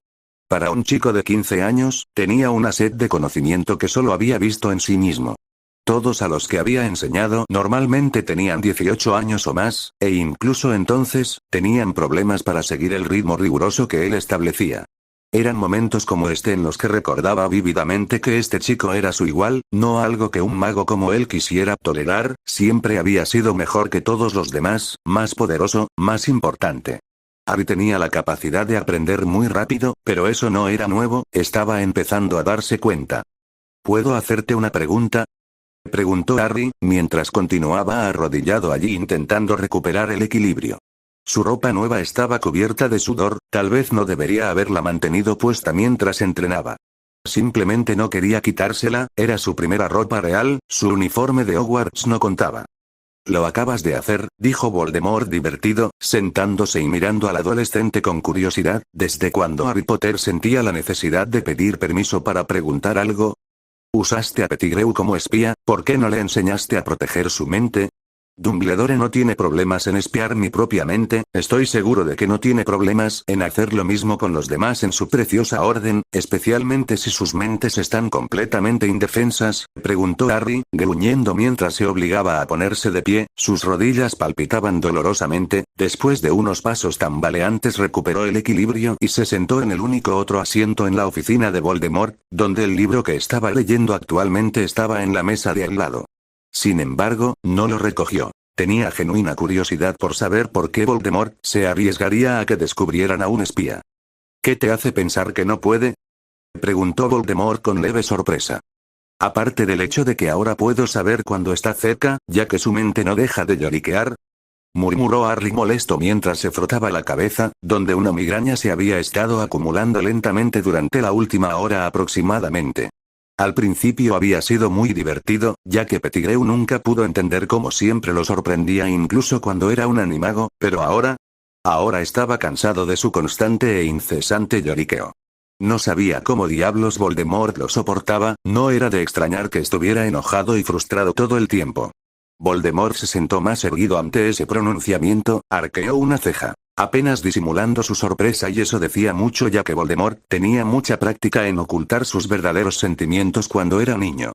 Para un chico de 15 años, tenía una sed de conocimiento que solo había visto en sí mismo. Todos a los que había enseñado normalmente tenían 18 años o más, e incluso entonces, tenían problemas para seguir el ritmo riguroso que él establecía. Eran momentos como este en los que recordaba vívidamente que este chico era su igual, no algo que un mago como él quisiera tolerar, siempre había sido mejor que todos los demás, más poderoso, más importante. Harry tenía la capacidad de aprender muy rápido, pero eso no era nuevo, estaba empezando a darse cuenta. ¿Puedo hacerte una pregunta?, preguntó Harry, mientras continuaba arrodillado allí intentando recuperar el equilibrio. Su ropa nueva estaba cubierta de sudor, tal vez no debería haberla mantenido puesta mientras entrenaba. Simplemente no quería quitársela, era su primera ropa real, su uniforme de Hogwarts no contaba. Lo acabas de hacer, dijo Voldemort divertido, sentándose y mirando al adolescente con curiosidad, ¿desde cuándo Harry Potter sentía la necesidad de pedir permiso para preguntar algo? Usaste a Pettigrew como espía, ¿por qué no le enseñaste a proteger su mente? Dumbledore no tiene problemas en espiar mi propia mente, estoy seguro de que no tiene problemas en hacer lo mismo con los demás en su preciosa orden, especialmente si sus mentes están completamente indefensas, preguntó Harry, gruñendo mientras se obligaba a ponerse de pie, sus rodillas palpitaban dolorosamente, después de unos pasos tambaleantes recuperó el equilibrio y se sentó en el único otro asiento en la oficina de Voldemort, donde el libro que estaba leyendo actualmente estaba en la mesa de al lado. Sin embargo, no lo recogió. Tenía genuina curiosidad por saber por qué Voldemort se arriesgaría a que descubrieran a un espía. ¿Qué te hace pensar que no puede?, preguntó Voldemort con leve sorpresa. Aparte del hecho de que ahora puedo saber cuando está cerca, ya que su mente no deja de lloriquear, murmuró Harry molesto mientras se frotaba la cabeza, donde una migraña se había estado acumulando lentamente durante la última hora aproximadamente. Al principio había sido muy divertido, ya que Pettigrew nunca pudo entender cómo siempre lo sorprendía incluso cuando era un animago, pero ahora estaba cansado de su constante e incesante lloriqueo. No sabía cómo diablos Voldemort lo soportaba, no era de extrañar que estuviera enojado y frustrado todo el tiempo. Voldemort se sentó más erguido ante ese pronunciamiento, arqueó una ceja, apenas disimulando su sorpresa, y eso decía mucho ya que Voldemort tenía mucha práctica en ocultar sus verdaderos sentimientos cuando era niño.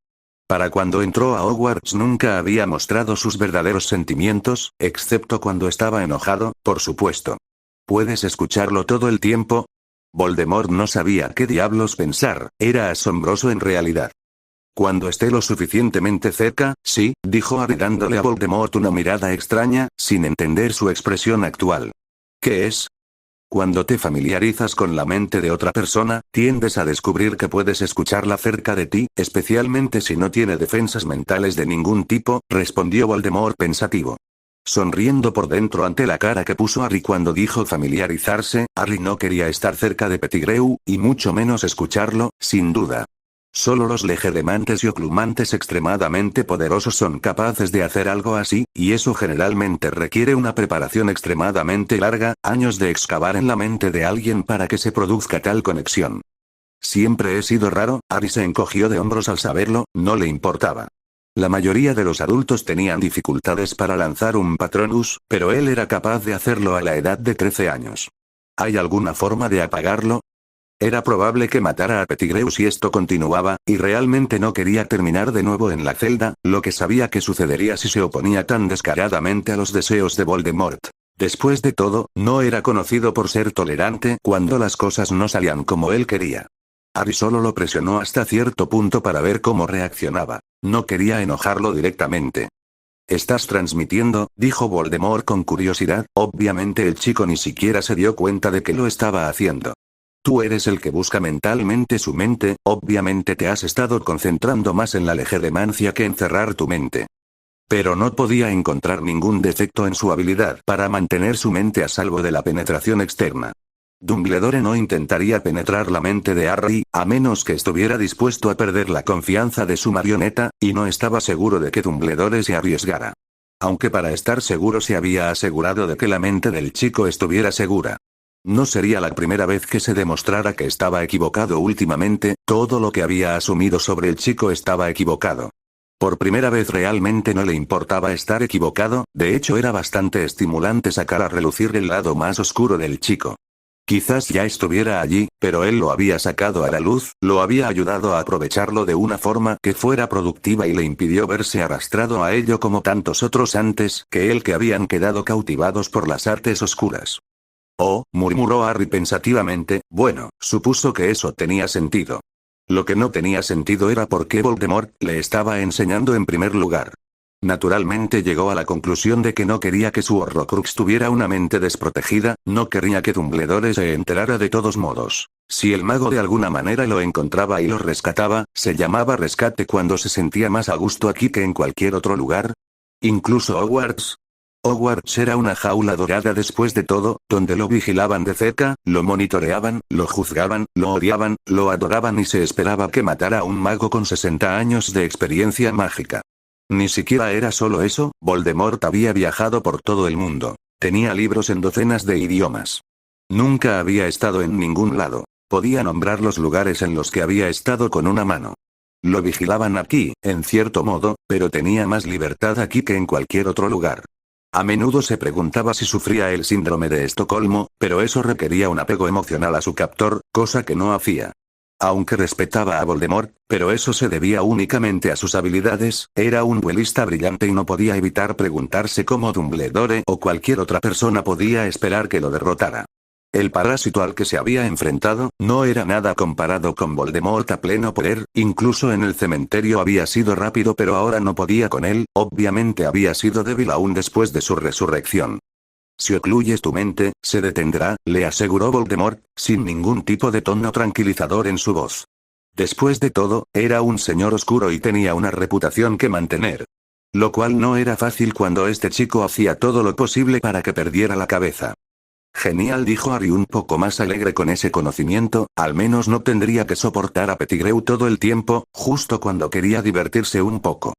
Para cuando entró a Hogwarts nunca había mostrado sus verdaderos sentimientos, excepto cuando estaba enojado, por supuesto. ¿Puedes escucharlo todo el tiempo? Voldemort no sabía qué diablos pensar, era asombroso en realidad. Cuando esté lo suficientemente cerca, sí, dijo Harry dándole a Voldemort una mirada extraña, sin entender su expresión actual. ¿Qué es? Cuando te familiarizas con la mente de otra persona, tiendes a descubrir que puedes escucharla cerca de ti, especialmente si no tiene defensas mentales de ningún tipo, respondió Voldemort pensativo. Sonriendo por dentro ante la cara que puso Harry cuando dijo familiarizarse, Harry no quería estar cerca de Pettigrew, y mucho menos escucharlo, sin duda. Solo los legedemantes y oclumantes extremadamente poderosos son capaces de hacer algo así, y eso generalmente requiere una preparación extremadamente larga, años de excavar en la mente de alguien para que se produzca tal conexión. Siempre he sido raro, Harry se encogió de hombros al saberlo, no le importaba. La mayoría de los adultos tenían dificultades para lanzar un Patronus, pero él era capaz de hacerlo a la edad de 13 años. ¿Hay alguna forma de apagarlo? Era probable que matara a Pettigrew si esto continuaba, y realmente no quería terminar de nuevo en la celda, lo que sabía que sucedería si se oponía tan descaradamente a los deseos de Voldemort. Después de todo, no era conocido por ser tolerante cuando las cosas no salían como él quería. Harry solo lo presionó hasta cierto punto para ver cómo reaccionaba. No quería enojarlo directamente. «¿Estás transmitiendo?», dijo Voldemort con curiosidad. Obviamente el chico ni siquiera se dio cuenta de que lo estaba haciendo. Tú eres el que busca mentalmente su mente, obviamente te has estado concentrando más en la legerdemancia que en cerrar tu mente. Pero no podía encontrar ningún defecto en su habilidad para mantener su mente a salvo de la penetración externa. Dumbledore no intentaría penetrar la mente de Harry, a menos que estuviera dispuesto a perder la confianza de su marioneta, y no estaba seguro de que Dumbledore se arriesgara. Aunque para estar seguro se había asegurado de que la mente del chico estuviera segura. No sería la primera vez que se demostrara que estaba equivocado últimamente, todo lo que había asumido sobre el chico estaba equivocado. Por primera vez realmente no le importaba estar equivocado, de hecho era bastante estimulante sacar a relucir el lado más oscuro del chico. Quizás ya estuviera allí, pero él lo había sacado a la luz, lo había ayudado a aprovecharlo de una forma que fuera productiva y le impidió verse arrastrado a ello como tantos otros antes que él que habían quedado cautivados por las artes oscuras. Oh, murmuró Harry pensativamente, bueno, supuso que eso tenía sentido. Lo que no tenía sentido era por qué Voldemort le estaba enseñando en primer lugar. Naturalmente llegó a la conclusión de que no quería que su Horrocrux tuviera una mente desprotegida, no quería que Dumbledore se enterara de todos modos. Si el mago de alguna manera lo encontraba y lo rescataba, se llamaba rescate cuando se sentía más a gusto aquí que en cualquier otro lugar. Incluso Hogwarts. Hogwarts era una jaula dorada después de todo, donde lo vigilaban de cerca, lo monitoreaban, lo juzgaban, lo odiaban, lo adoraban y se esperaba que matara a un mago con 60 años de experiencia mágica. Ni siquiera era solo eso, Voldemort había viajado por todo el mundo. Tenía libros en docenas de idiomas. Nunca había estado en ningún lado. Podía nombrar los lugares en los que había estado con una mano. Lo vigilaban aquí, en cierto modo, pero tenía más libertad aquí que en cualquier otro lugar. A menudo se preguntaba si sufría el síndrome de Estocolmo, pero eso requería un apego emocional a su captor, cosa que no hacía. Aunque respetaba a Voldemort, pero eso se debía únicamente a sus habilidades, era un duelista brillante y no podía evitar preguntarse cómo Dumbledore o cualquier otra persona podía esperar que lo derrotara. El parásito al que se había enfrentado, no era nada comparado con Voldemort a pleno poder, incluso en el cementerio había sido rápido pero ahora no podía con él, obviamente había sido débil aún después de su resurrección. Si ocluyes tu mente, se detendrá, le aseguró Voldemort, sin ningún tipo de tono tranquilizador en su voz. Después de todo, era un señor oscuro y tenía una reputación que mantener. Lo cual no era fácil cuando este chico hacía todo lo posible para que perdiera la cabeza. Genial, dijo Harry un poco más alegre con ese conocimiento, al menos no tendría que soportar a Pettigrew todo el tiempo, justo cuando quería divertirse un poco.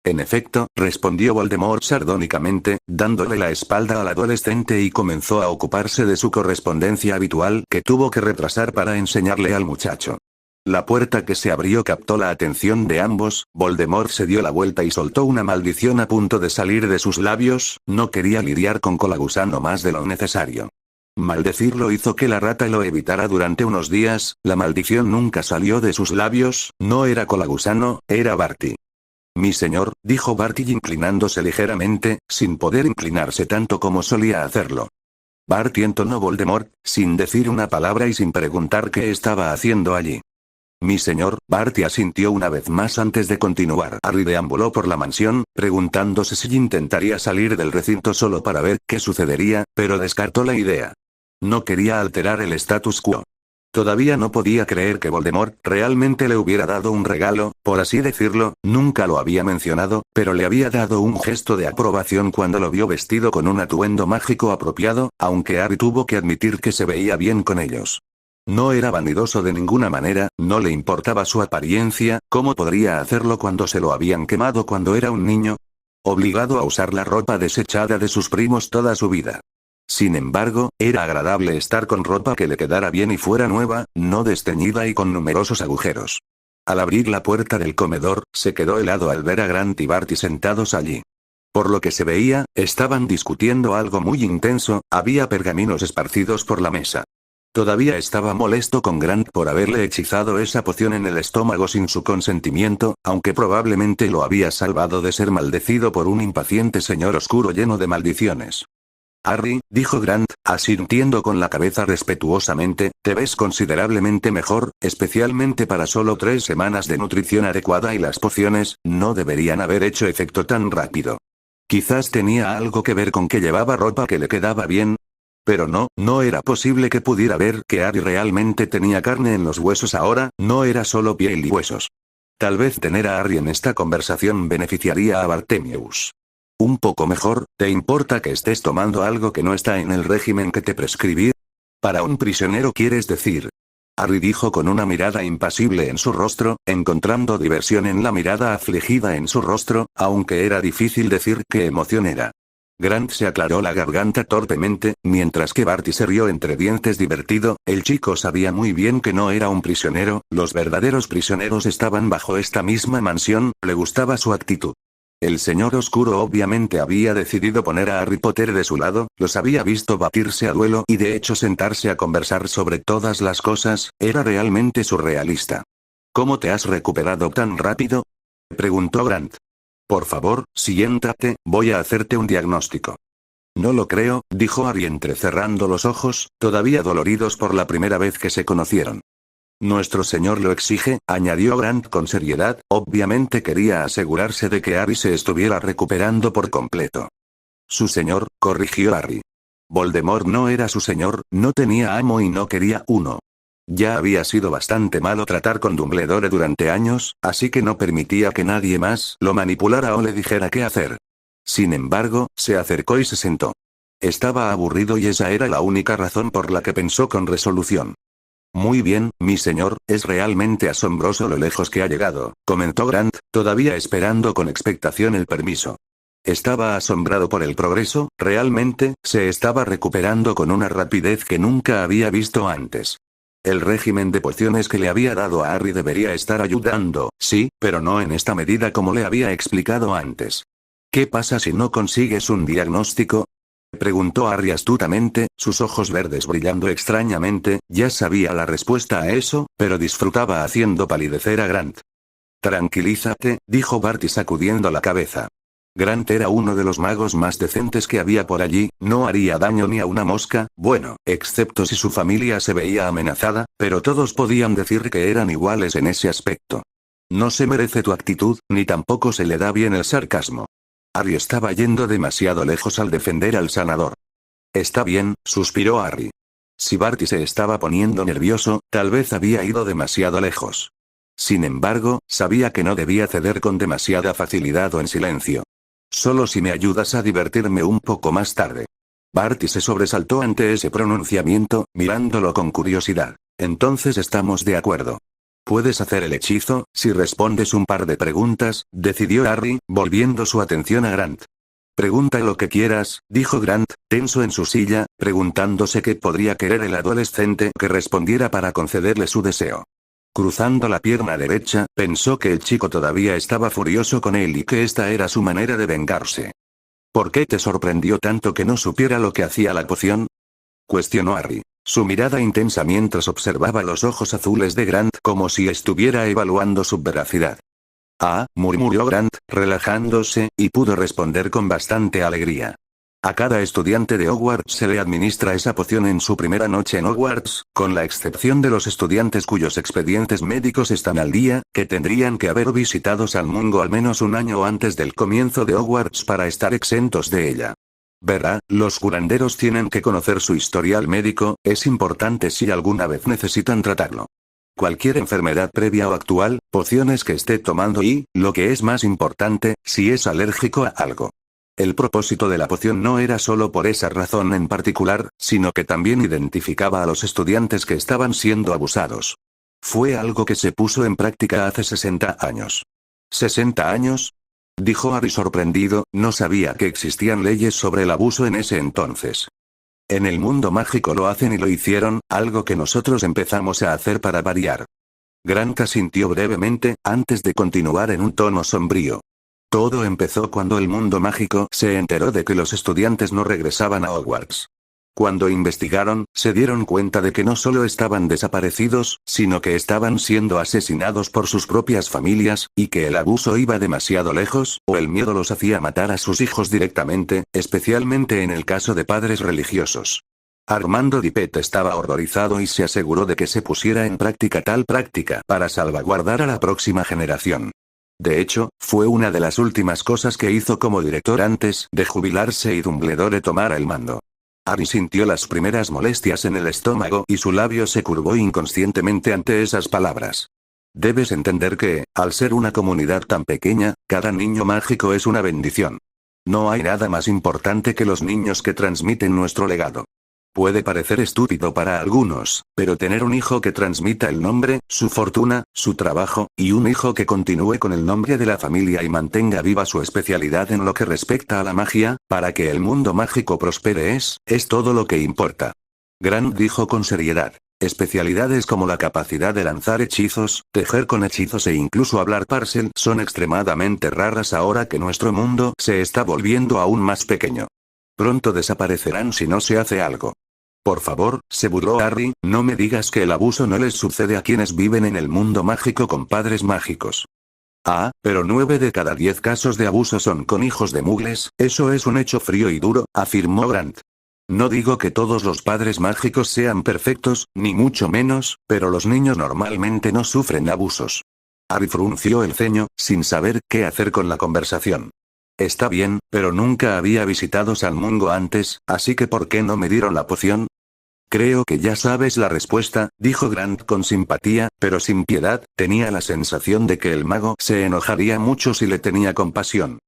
En efecto, respondió Voldemort sardónicamente, dándole la espalda al adolescente y comenzó a ocuparse de su correspondencia habitual que tuvo que retrasar para enseñarle al muchacho. La puerta que se abrió captó la atención de ambos, Voldemort se dio la vuelta y soltó una maldición a punto de salir de sus labios, no quería lidiar con Colagusano más de lo necesario. Maldecirlo hizo que la rata lo evitara durante unos días, la maldición nunca salió de sus labios, no era Colagusano, era Barty. Mi señor, dijo Barty inclinándose ligeramente, sin poder inclinarse tanto como solía hacerlo. Barty, entonó Voldemort, sin decir una palabra y sin preguntar qué estaba haciendo allí. Mi señor, Barty asintió una vez más antes de continuar. Harry deambuló por la mansión, preguntándose si intentaría salir del recinto solo para ver qué sucedería, pero descartó la idea. No quería alterar el status quo. Todavía no podía creer que Voldemort realmente le hubiera dado un regalo, por así decirlo, nunca lo había mencionado, pero le había dado un gesto de aprobación cuando lo vio vestido con un atuendo mágico apropiado, aunque Harry tuvo que admitir que se veía bien con ellos. No era vanidoso de ninguna manera, no le importaba su apariencia, ¿cómo podría hacerlo cuando se lo habían quemado cuando era un niño? Obligado a usar la ropa desechada de sus primos toda su vida. Sin embargo, era agradable estar con ropa que le quedara bien y fuera nueva, no desteñida y con numerosos agujeros. Al abrir la puerta del comedor, se quedó helado al ver a Grant y Barty sentados allí. Por lo que se veía, estaban discutiendo algo muy intenso, había pergaminos esparcidos por la mesa. Todavía estaba molesto con Grant por haberle hechizado esa poción en el estómago sin su consentimiento, aunque probablemente lo había salvado de ser maldecido por un impaciente señor oscuro lleno de maldiciones. Harry, dijo Grant, asintiendo con la cabeza respetuosamente, te ves considerablemente mejor, especialmente para solo 3 semanas de nutrición adecuada y las pociones, no deberían haber hecho efecto tan rápido. Quizás tenía algo que ver con que llevaba ropa que le quedaba bien. Pero no era posible que pudiera ver que Harry realmente tenía carne en los huesos ahora, no era solo piel y huesos. Tal vez tener a Harry en esta conversación beneficiaría a Bartemius. Un poco mejor, ¿te importa que estés tomando algo que no está en el régimen que te prescribí? Para un prisionero quieres decir. Harry dijo con una mirada impasible en su rostro, encontrando diversión en la mirada afligida en su rostro, aunque era difícil decir qué emoción era. Grant se aclaró la garganta torpemente, mientras que Barty se rió entre dientes divertido, el chico sabía muy bien que no era un prisionero, los verdaderos prisioneros estaban bajo esta misma mansión, le gustaba su actitud. El señor oscuro obviamente había decidido poner a Harry Potter de su lado, los había visto batirse a duelo y de hecho sentarse a conversar sobre todas las cosas, era realmente surrealista. ¿Cómo te has recuperado tan rápido?, preguntó Grant. Por favor, siéntate, voy a hacerte un diagnóstico. No lo creo, dijo Harry entrecerrando los ojos, todavía doloridos por la primera vez que se conocieron. Nuestro señor lo exige, añadió Grant con seriedad, obviamente quería asegurarse de que Harry se estuviera recuperando por completo. Su señor, corrigió Harry. Voldemort no era su señor, no tenía amo y no quería uno. Ya había sido bastante malo tratar con Dumbledore durante años, así que no permitía que nadie más lo manipulara o le dijera qué hacer. Sin embargo, se acercó y se sentó. Estaba aburrido y esa era la única razón por la que pensó con resolución. Muy bien, mi señor, es realmente asombroso lo lejos que ha llegado, comentó Grant, todavía esperando con expectación el permiso. Estaba asombrado por el progreso, realmente, se estaba recuperando con una rapidez que nunca había visto antes. El régimen de pociones que le había dado a Harry debería estar ayudando, sí, pero no en esta medida como le había explicado antes. ¿Qué pasa si no consigues un diagnóstico?, preguntó Harry astutamente, sus ojos verdes brillando extrañamente, ya sabía la respuesta a eso, pero disfrutaba haciendo palidecer a Grant. Tranquilízate, dijo Barty sacudiendo la cabeza. Grant era uno de los magos más decentes que había por allí, no haría daño ni a una mosca, bueno, excepto si su familia se veía amenazada, pero todos podían decir que eran iguales en ese aspecto. No se merece tu actitud, ni tampoco se le da bien el sarcasmo. Harry estaba yendo demasiado lejos al defender al sanador. Está bien, suspiró Harry. Si Barty se estaba poniendo nervioso, tal vez había ido demasiado lejos. Sin embargo, sabía que no debía ceder con demasiada facilidad o en silencio. Solo si me ayudas a divertirme un poco más tarde. Barty se sobresaltó ante ese pronunciamiento, mirándolo con curiosidad. Entonces estamos de acuerdo. Puedes hacer el hechizo, si respondes un par de preguntas, decidió Harry, volviendo su atención a Grant. Pregunta lo que quieras, dijo Grant, tenso en su silla, preguntándose qué podría querer el adolescente que respondiera para concederle su deseo. Cruzando la pierna derecha, pensó que el chico todavía estaba furioso con él y que esta era su manera de vengarse. ¿Por qué te sorprendió tanto que no supiera lo que hacía la poción?, cuestionó Harry. Su mirada intensa mientras observaba los ojos azules de Grant como si estuviera evaluando su veracidad. Ah, murmuró Grant, relajándose, y pudo responder con bastante alegría. A cada estudiante de Hogwarts se le administra esa poción en su primera noche en Hogwarts, con la excepción de los estudiantes cuyos expedientes médicos están al día, que tendrían que haber visitado San Mungo al menos un año antes del comienzo de Hogwarts para estar exentos de ella. Verá, los curanderos tienen que conocer su historial médico, es importante si alguna vez necesitan tratarlo. Cualquier enfermedad previa o actual, pociones que esté tomando y, lo que es más importante, si es alérgico a algo. El propósito de la poción no era solo por esa razón en particular, sino que también identificaba a los estudiantes que estaban siendo abusados. Fue algo que se puso en práctica hace 60 años. ¿60 años? Dijo Harry sorprendido, no sabía que existían leyes sobre el abuso en ese entonces. En el mundo mágico lo hacen y lo hicieron, algo que nosotros empezamos a hacer para variar. Grant asintió brevemente, antes de continuar en un tono sombrío. Todo empezó cuando el mundo mágico se enteró de que los estudiantes no regresaban a Hogwarts. Cuando investigaron, se dieron cuenta de que no solo estaban desaparecidos, sino que estaban siendo asesinados por sus propias familias, y que el abuso iba demasiado lejos, o el miedo los hacía matar a sus hijos directamente, especialmente en el caso de padres religiosos. Armando Tippett estaba horrorizado y se aseguró de que se pusiera en práctica tal práctica para salvaguardar a la próxima generación. De hecho, fue una de las últimas cosas que hizo como director antes de jubilarse y Dumbledore tomara el mando. Harry sintió las primeras molestias en el estómago y su labio se curvó inconscientemente ante esas palabras. Debes entender que, al ser una comunidad tan pequeña, cada niño mágico es una bendición. No hay nada más importante que los niños que transmiten nuestro legado. Puede parecer estúpido para algunos, pero tener un hijo que transmita el nombre, su fortuna, su trabajo, y un hijo que continúe con el nombre de la familia y mantenga viva su especialidad en lo que respecta a la magia, para que el mundo mágico prospere es todo lo que importa. Grant dijo con seriedad. Especialidades como la capacidad de lanzar hechizos, tejer con hechizos e incluso hablar Parcel son extremadamente raras ahora que nuestro mundo se está volviendo aún más pequeño. Pronto desaparecerán si no se hace algo. Por favor, se burló Harry, no me digas que el abuso no les sucede a quienes viven en el mundo mágico con padres mágicos. Ah, pero 9 de cada 10 casos de abuso son con hijos de muggles, eso es un hecho frío y duro, afirmó Grant. No digo que todos los padres mágicos sean perfectos, ni mucho menos, pero los niños normalmente no sufren abusos. Harry frunció el ceño, sin saber qué hacer con la conversación. Está bien, pero nunca había visitado San Mungo antes, así que ¿por qué no me dieron la poción? Creo que ya sabes la respuesta, dijo Grant con simpatía, pero sin piedad, tenía la sensación de que el mago se enojaría mucho si le tenía compasión.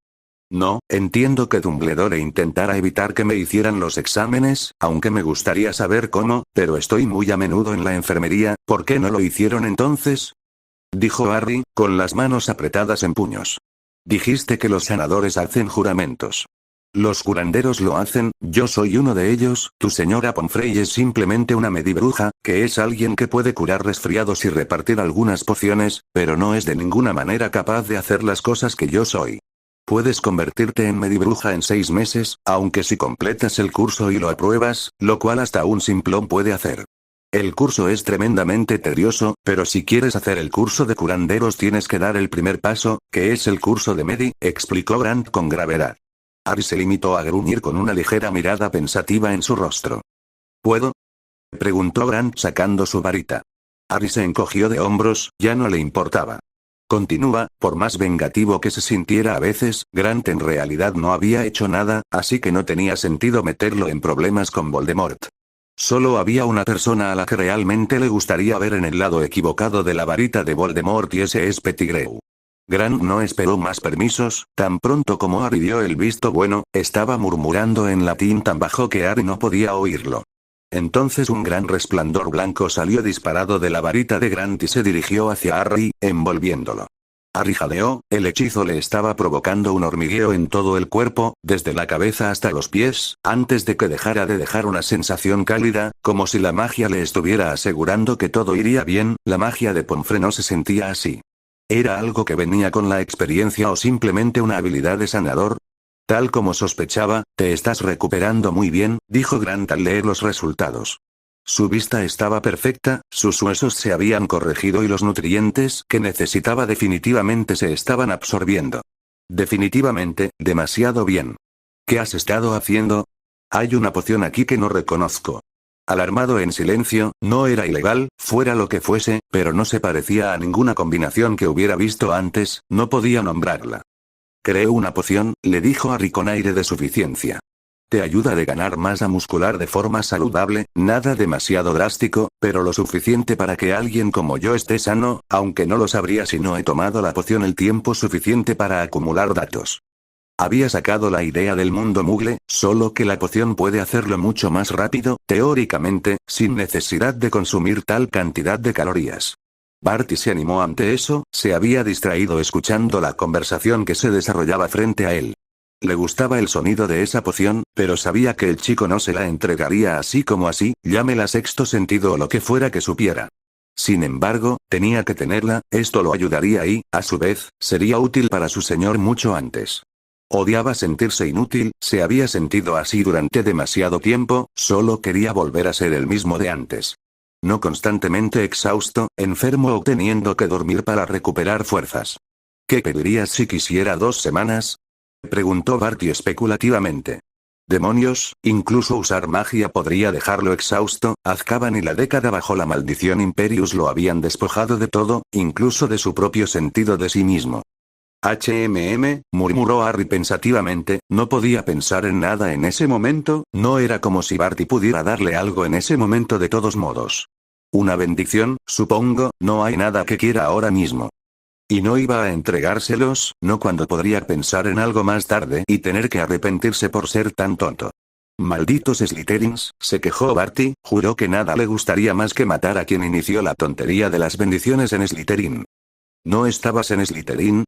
No, entiendo que Dumbledore intentara evitar que me hicieran los exámenes, aunque me gustaría saber cómo, pero estoy muy a menudo en la enfermería, ¿por qué no lo hicieron entonces? Dijo Harry, con las manos apretadas en puños. Dijiste que los sanadores hacen juramentos. Los curanderos lo hacen, yo soy uno de ellos, tu señora Pomfrey es simplemente una medibruja, que es alguien que puede curar resfriados y repartir algunas pociones, pero no es de ninguna manera capaz de hacer las cosas que yo soy. Puedes convertirte en medibruja en 6 meses, aunque si completas el curso y lo apruebas, lo cual hasta un simplón puede hacer. El curso es tremendamente tedioso, pero si quieres hacer el curso de curanderos tienes que dar el primer paso, que es el curso de Medi, explicó Grant con gravedad. Harry se limitó a gruñir con una ligera mirada pensativa en su rostro. ¿Puedo? Preguntó Grant sacando su varita. Harry se encogió de hombros, ya no le importaba. Continúa, por más vengativo que se sintiera a veces, Grant en realidad no había hecho nada, así que no tenía sentido meterlo en problemas con Voldemort. Solo había una persona a la que realmente le gustaría ver en el lado equivocado de la varita de Voldemort y ese es Pettigrew. Grant no esperó más permisos, tan pronto como Harry dio el visto bueno, estaba murmurando en latín tan bajo que Harry no podía oírlo. Entonces un gran resplandor blanco salió disparado de la varita de Grant y se dirigió hacia Harry, envolviéndolo. Harry jadeó, el hechizo le estaba provocando un hormigueo en todo el cuerpo, desde la cabeza hasta los pies, antes de que dejara de dejar una sensación cálida, como si la magia le estuviera asegurando que todo iría bien. La magia de Pomfrey no se sentía así. ¿Era algo que venía con la experiencia o simplemente una habilidad de sanador? Tal como sospechaba, te estás recuperando muy bien, dijo Grant al leer los resultados. Su vista estaba perfecta, sus huesos se habían corregido y los nutrientes que necesitaba definitivamente se estaban absorbiendo. Definitivamente, demasiado bien. ¿Qué has estado haciendo? Hay una poción aquí que no reconozco. Alarmado en silencio, no era ilegal, fuera lo que fuese, pero no se parecía a ninguna combinación que hubiera visto antes, no podía nombrarla. Creo una poción, le dijo Harry con aire de suficiencia. Te ayuda a ganar masa muscular de forma saludable, nada demasiado drástico, pero lo suficiente para que alguien como yo esté sano, aunque no lo sabría si no he tomado la poción el tiempo suficiente para acumular datos. Había sacado la idea del mundo Mugle, solo que la poción puede hacerlo mucho más rápido, teóricamente, sin necesidad de consumir tal cantidad de calorías. Barty se animó ante eso, se había distraído escuchando la conversación que se desarrollaba frente a él. Le gustaba el sonido de esa poción, pero sabía que el chico no se la entregaría así como así, llámela sexto sentido o lo que fuera que supiera. Sin embargo, tenía que tenerla, esto lo ayudaría y, a su vez, sería útil para su señor mucho antes. Odiaba sentirse inútil, se había sentido así durante demasiado tiempo, solo quería volver a ser el mismo de antes. No constantemente exhausto, enfermo o teniendo que dormir para recuperar fuerzas. ¿Qué pedirías si quisiera 2 semanas? Preguntó Barty especulativamente. Demonios, incluso usar magia podría dejarlo exhausto, Azkaban y la década bajo la maldición Imperius lo habían despojado de todo, incluso de su propio sentido de sí mismo. Murmuró Harry pensativamente, no podía pensar en nada en ese momento, no era como si Barty pudiera darle algo en ese momento de todos modos. Una bendición, supongo, no hay nada que quiera ahora mismo. Y no iba a entregárselos, no cuando podría pensar en algo más tarde y tener que arrepentirse por ser tan tonto. Malditos Slytherins, se quejó Barty, juró que nada le gustaría más que matar a quien inició la tontería de las bendiciones en Slytherin. ¿No estabas en Slytherin?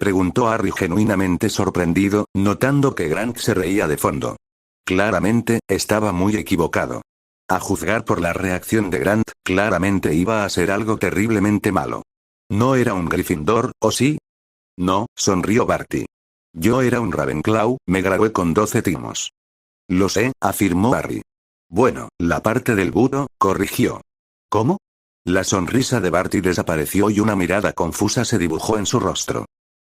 Preguntó Harry genuinamente sorprendido, notando que Grant se reía de fondo. Claramente, estaba muy equivocado. A juzgar por la reacción de Grant, claramente iba a ser algo terriblemente malo. ¿No era un Gryffindor, o sí? No, sonrió Barty. Yo era un Ravenclaw, me gradué con 12 timos. Lo sé, afirmó Harry. Bueno, la parte del budo, corrigió. ¿Cómo? La sonrisa de Barty desapareció y una mirada confusa se dibujó en su rostro.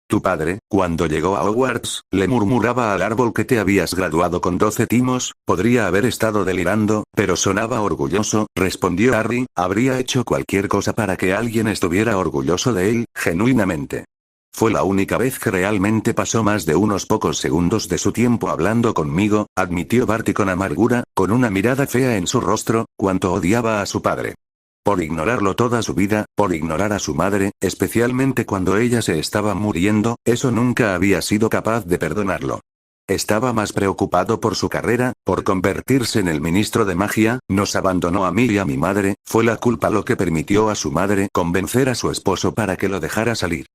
Tu padre, cuando llegó a Hogwarts, le murmuraba al árbol que te habías graduado con 12 timos, podría haber estado delirando, pero sonaba orgulloso, respondió Harry, habría hecho cualquier cosa para que alguien estuviera orgulloso de él, genuinamente. Fue la única vez que realmente pasó más de unos pocos segundos de su tiempo hablando conmigo, admitió Barty con amargura, con una mirada fea en su rostro, cuánto odiaba a su padre. Por ignorarlo toda su vida, por ignorar a su madre, especialmente cuando ella se estaba muriendo, eso nunca había sido capaz de perdonarlo. Estaba más preocupado por su carrera, por convertirse en el ministro de magia, nos abandonó a mí y a mi madre, fue la culpa lo que permitió a su madre convencer a su esposo para que lo dejara salir.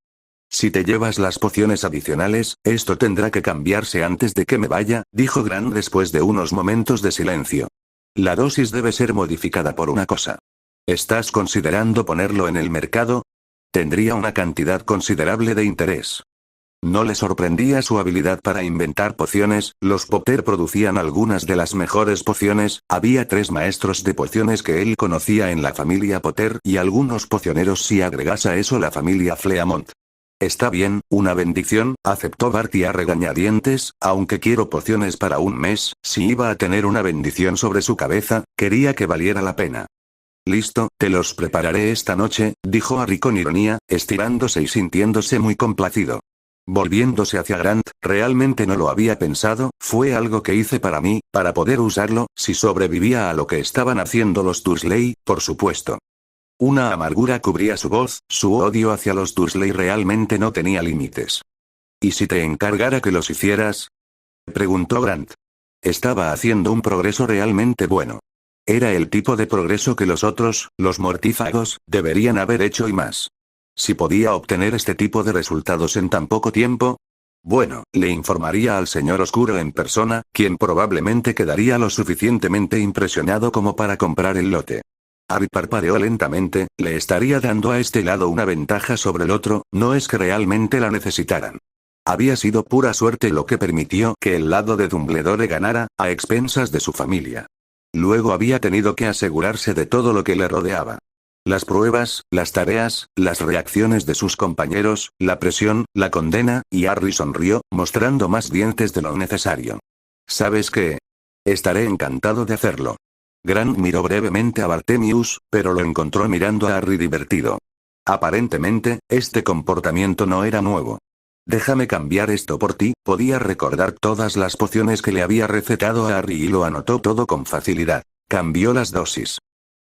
Si te llevas las pociones adicionales, esto tendrá que cambiarse antes de que me vaya, dijo Grant después de unos momentos de silencio. La dosis debe ser modificada por una cosa. ¿Estás considerando ponerlo en el mercado? Tendría una cantidad considerable de interés. No le sorprendía su habilidad para inventar pociones, los Potter producían algunas de las mejores pociones, había 3 maestros de pociones que él conocía en la familia Potter y algunos pocioneros si agregas a eso la familia Fleamont. Está bien, una bendición, aceptó Barty a regañadientes, aunque quiero pociones para un mes, si iba a tener una bendición sobre su cabeza, quería que valiera la pena. Listo, te los prepararé esta noche, dijo Harry con ironía, estirándose y sintiéndose muy complacido. Volviéndose hacia Grant, realmente no lo había pensado, fue algo que hice para mí, para poder usarlo, si sobrevivía a lo que estaban haciendo los Dursley, por supuesto. Una amargura cubría su voz, su odio hacia los Dursley realmente no tenía límites. ¿Y si te encargara que los hicieras? Preguntó Grant. Estaba haciendo un progreso realmente bueno. Era el tipo de progreso que los otros, los mortífagos, deberían haber hecho y más. Si podía obtener este tipo de resultados en tan poco tiempo. Bueno, le informaría al señor Oscuro en persona, quien probablemente quedaría lo suficientemente impresionado como para comprar el lote. Harry parpadeó lentamente, le estaría dando a este lado una ventaja sobre el otro, no es que realmente la necesitaran. Había sido pura suerte lo que permitió que el lado de Dumbledore ganara, a expensas de su familia. Luego había tenido que asegurarse de todo lo que le rodeaba. Las pruebas, las tareas, las reacciones de sus compañeros, la presión, la condena, y Harry sonrió, mostrando más dientes de lo necesario. ¿Sabes qué? Estaré encantado de hacerlo. Grant miró brevemente a Bartemius, pero lo encontró mirando a Harry divertido. Aparentemente, este comportamiento no era nuevo. Déjame cambiar esto por ti, podía recordar todas las pociones que le había recetado a Harry y lo anotó todo con facilidad. Cambió las dosis.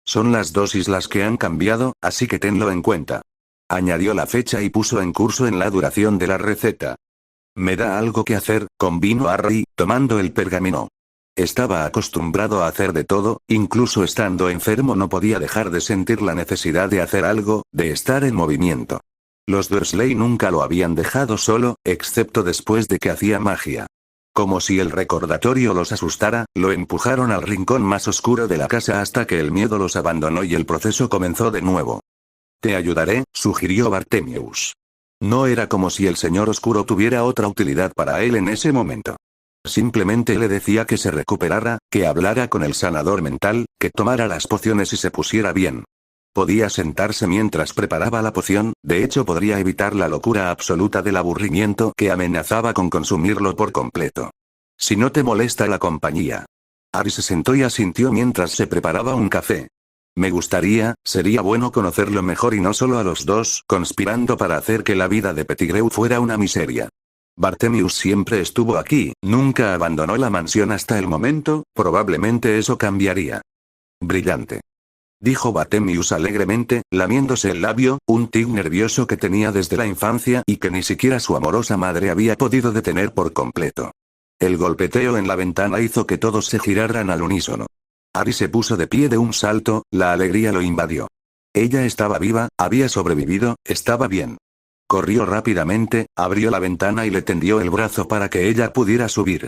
Son las dosis las que han cambiado, así que tenlo en cuenta. Añadió la fecha y puso en curso en la duración de la receta. Me da algo que hacer, convino Harry, tomando el pergamino. Estaba acostumbrado a hacer de todo, incluso estando enfermo no podía dejar de sentir la necesidad de hacer algo, de estar en movimiento. Los Dursley nunca lo habían dejado solo, excepto después de que hacía magia. Como si el recordatorio los asustara, lo empujaron al rincón más oscuro de la casa hasta que el miedo los abandonó y el proceso comenzó de nuevo. Te ayudaré, sugirió Bartemius. No era como si el señor oscuro tuviera otra utilidad para él en ese momento. Simplemente le decía que se recuperara, que hablara con el sanador mental, que tomara las pociones y se pusiera bien. Podía sentarse mientras preparaba la poción, de hecho podría evitar la locura absoluta del aburrimiento que amenazaba con consumirlo por completo. Si no te molesta la compañía. Harry se sentó y asintió mientras se preparaba un café. Sería bueno conocerlo mejor y no solo a los dos, conspirando para hacer que la vida de Pettigrew fuera una miseria. Bartemius siempre estuvo aquí, nunca abandonó la mansión hasta el momento, probablemente eso cambiaría. Brillante. Dijo Bartemius alegremente, lamiéndose el labio, un tic nervioso que tenía desde la infancia y que ni siquiera su amorosa madre había podido detener por completo. El golpeteo en la ventana hizo que todos se giraran al unísono. Harry se puso de pie de un salto, la alegría lo invadió. Ella estaba viva, había sobrevivido, estaba bien. Corrió rápidamente, abrió la ventana y le tendió el brazo para que ella pudiera subir.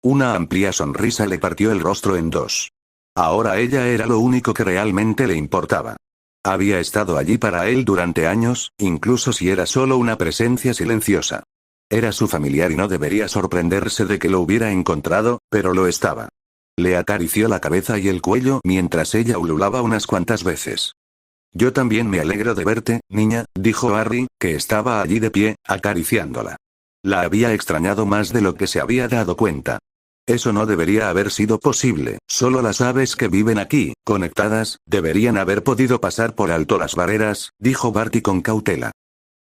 Una amplia sonrisa le partió el rostro en dos. Ahora ella era lo único que realmente le importaba. Había estado allí para él durante años, incluso si era solo una presencia silenciosa. Era su familiar y no debería sorprenderse de que lo hubiera encontrado, pero lo estaba. Le acarició la cabeza y el cuello mientras ella ululaba unas cuantas veces. Yo también me alegro de verte, niña, dijo Harry, que estaba allí de pie, acariciándola. La había extrañado más de lo que se había dado cuenta. Eso no debería haber sido posible, solo las aves que viven aquí, conectadas, deberían haber podido pasar por alto las barreras, dijo Barty con cautela.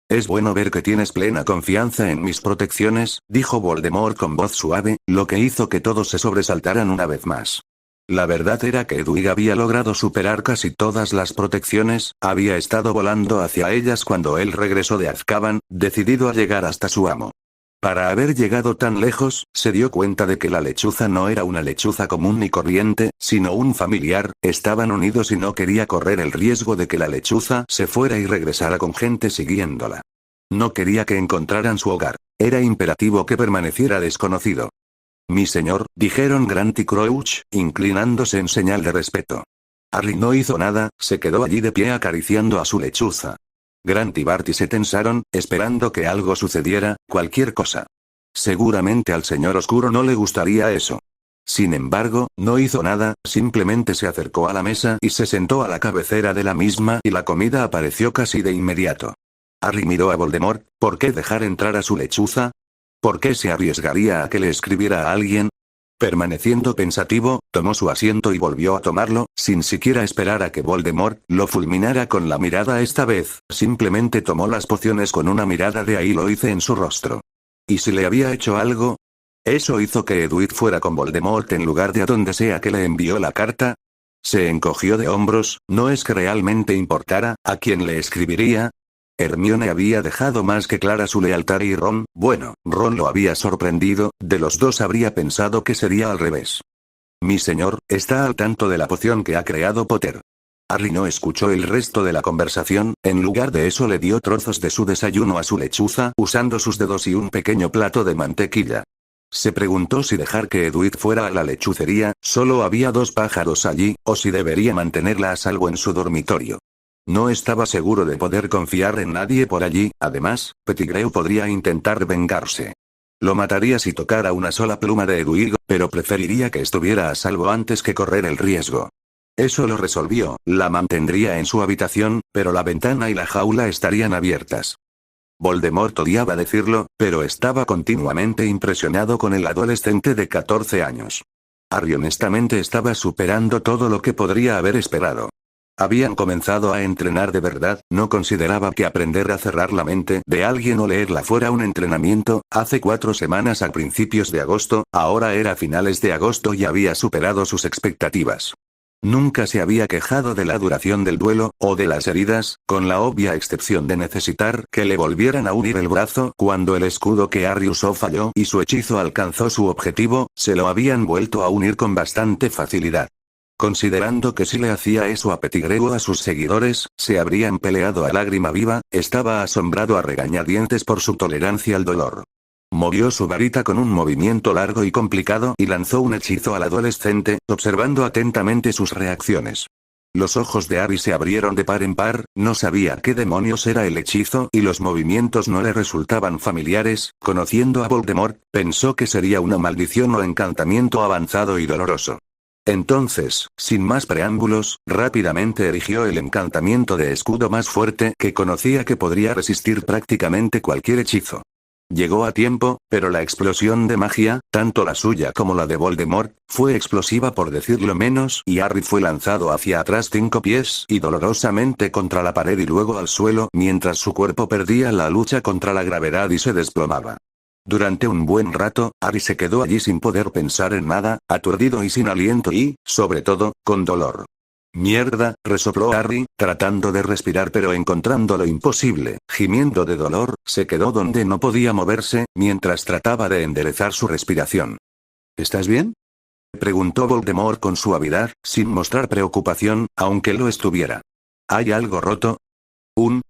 Es bueno ver que tienes plena confianza en mis protecciones, dijo Voldemort con voz suave, lo que hizo que todos se sobresaltaran una vez más. La verdad era que Hedwig había logrado superar casi todas las protecciones, había estado volando hacia ellas cuando él regresó de Azkaban, decidido a llegar hasta su amo. Para haber llegado tan lejos, se dio cuenta de que la lechuza no era una lechuza común ni corriente, sino un familiar, estaban unidos y no quería correr el riesgo de que la lechuza se fuera y regresara con gente siguiéndola. No quería que encontraran su hogar, era imperativo que permaneciera desconocido. Mi señor, dijeron Grant y Crouch, inclinándose en señal de respeto. Harry no hizo nada, se quedó allí de pie acariciando a su lechuza. Grant y Barty se tensaron, esperando que algo sucediera, cualquier cosa. Seguramente al señor oscuro no le gustaría eso. Sin embargo, no hizo nada, simplemente se acercó a la mesa y se sentó a la cabecera de la misma y la comida apareció casi de inmediato. Harry miró a Voldemort, ¿por qué dejar entrar a su lechuza? ¿Por qué se arriesgaría a que le escribiera a alguien? Permaneciendo pensativo, tomó su asiento y volvió a tomarlo, sin siquiera esperar a que Voldemort lo fulminara con la mirada esta vez, simplemente tomó las pociones con una mirada de ahí lo hice en su rostro. ¿Y si le había hecho algo? ¿Eso hizo que Hedwig fuera con Voldemort en lugar de a donde sea que le envió la carta? Se encogió de hombros, ¿no es que realmente importara a quién le escribiría? Hermione había dejado más que clara su lealtad y Ron lo había sorprendido, de los dos habría pensado que sería al revés. Mi señor, ¿está al tanto de la poción que ha creado Potter? Harry no escuchó el resto de la conversación, en lugar de eso le dio trozos de su desayuno a su lechuza, usando sus dedos y un pequeño plato de mantequilla. Se preguntó si dejar que Hedwig fuera a la lechucería, solo había 2 pájaros allí, o si debería mantenerla a salvo en su dormitorio. No estaba seguro de poder confiar en nadie por allí, además, Pettigrew podría intentar vengarse. Lo mataría si tocara una sola pluma de Hedwig, pero preferiría que estuviera a salvo antes que correr el riesgo. Eso lo resolvió, la mantendría en su habitación, pero la ventana y la jaula estarían abiertas. Voldemort odiaba decirlo, pero estaba continuamente impresionado con el adolescente de 14 años. Harry honestamente estaba superando todo lo que podría haber esperado. Habían comenzado a entrenar de verdad, no consideraba que aprender a cerrar la mente de alguien o leerla fuera un entrenamiento. Hace 4 semanas a principios de agosto, ahora era finales de agosto y había superado sus expectativas. Nunca se había quejado de la duración del duelo, o de las heridas, con la obvia excepción de necesitar que le volvieran a unir el brazo cuando el escudo que Harry usó falló y su hechizo alcanzó su objetivo, se lo habían vuelto a unir con bastante facilidad. Considerando que si le hacía eso a Pettigrew o a sus seguidores, se habrían peleado a lágrima viva, estaba asombrado a regañadientes por su tolerancia al dolor. Movió su varita con un movimiento largo y complicado y lanzó un hechizo al adolescente, observando atentamente sus reacciones. Los ojos de Harry se abrieron de par en par, no sabía qué demonios era el hechizo y los movimientos no le resultaban familiares. Conociendo a Voldemort, pensó que sería una maldición o encantamiento avanzado y doloroso. Entonces, sin más preámbulos, rápidamente erigió el encantamiento de escudo más fuerte que conocía que podría resistir prácticamente cualquier hechizo. Llegó a tiempo, pero la explosión de magia, tanto la suya como la de Voldemort, fue explosiva por decirlo menos y Harry fue lanzado hacia atrás 5 pies y dolorosamente contra la pared y luego al suelo mientras su cuerpo perdía la lucha contra la gravedad y se desplomaba. Durante un buen rato, Harry se quedó allí sin poder pensar en nada, aturdido y sin aliento y, sobre todo, con dolor. Mierda, resopló Harry, tratando de respirar pero encontrándolo imposible, gimiendo de dolor, se quedó donde no podía moverse, mientras trataba de enderezar su respiración. ¿Estás bien?, preguntó Voldemort con suavidad, sin mostrar preocupación, aunque lo estuviera. ¿Hay algo roto?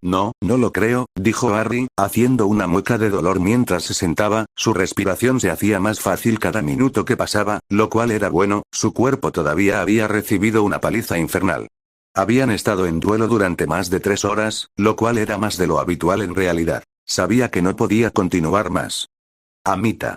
No, no lo creo, dijo Harry, haciendo una mueca de dolor mientras se sentaba. Su respiración se hacía más fácil cada minuto que pasaba, lo cual era bueno, su cuerpo todavía había recibido una paliza infernal. Habían estado en duelo durante más de 3 horas, lo cual era más de lo habitual en realidad. Sabía que no podía continuar más. Amita.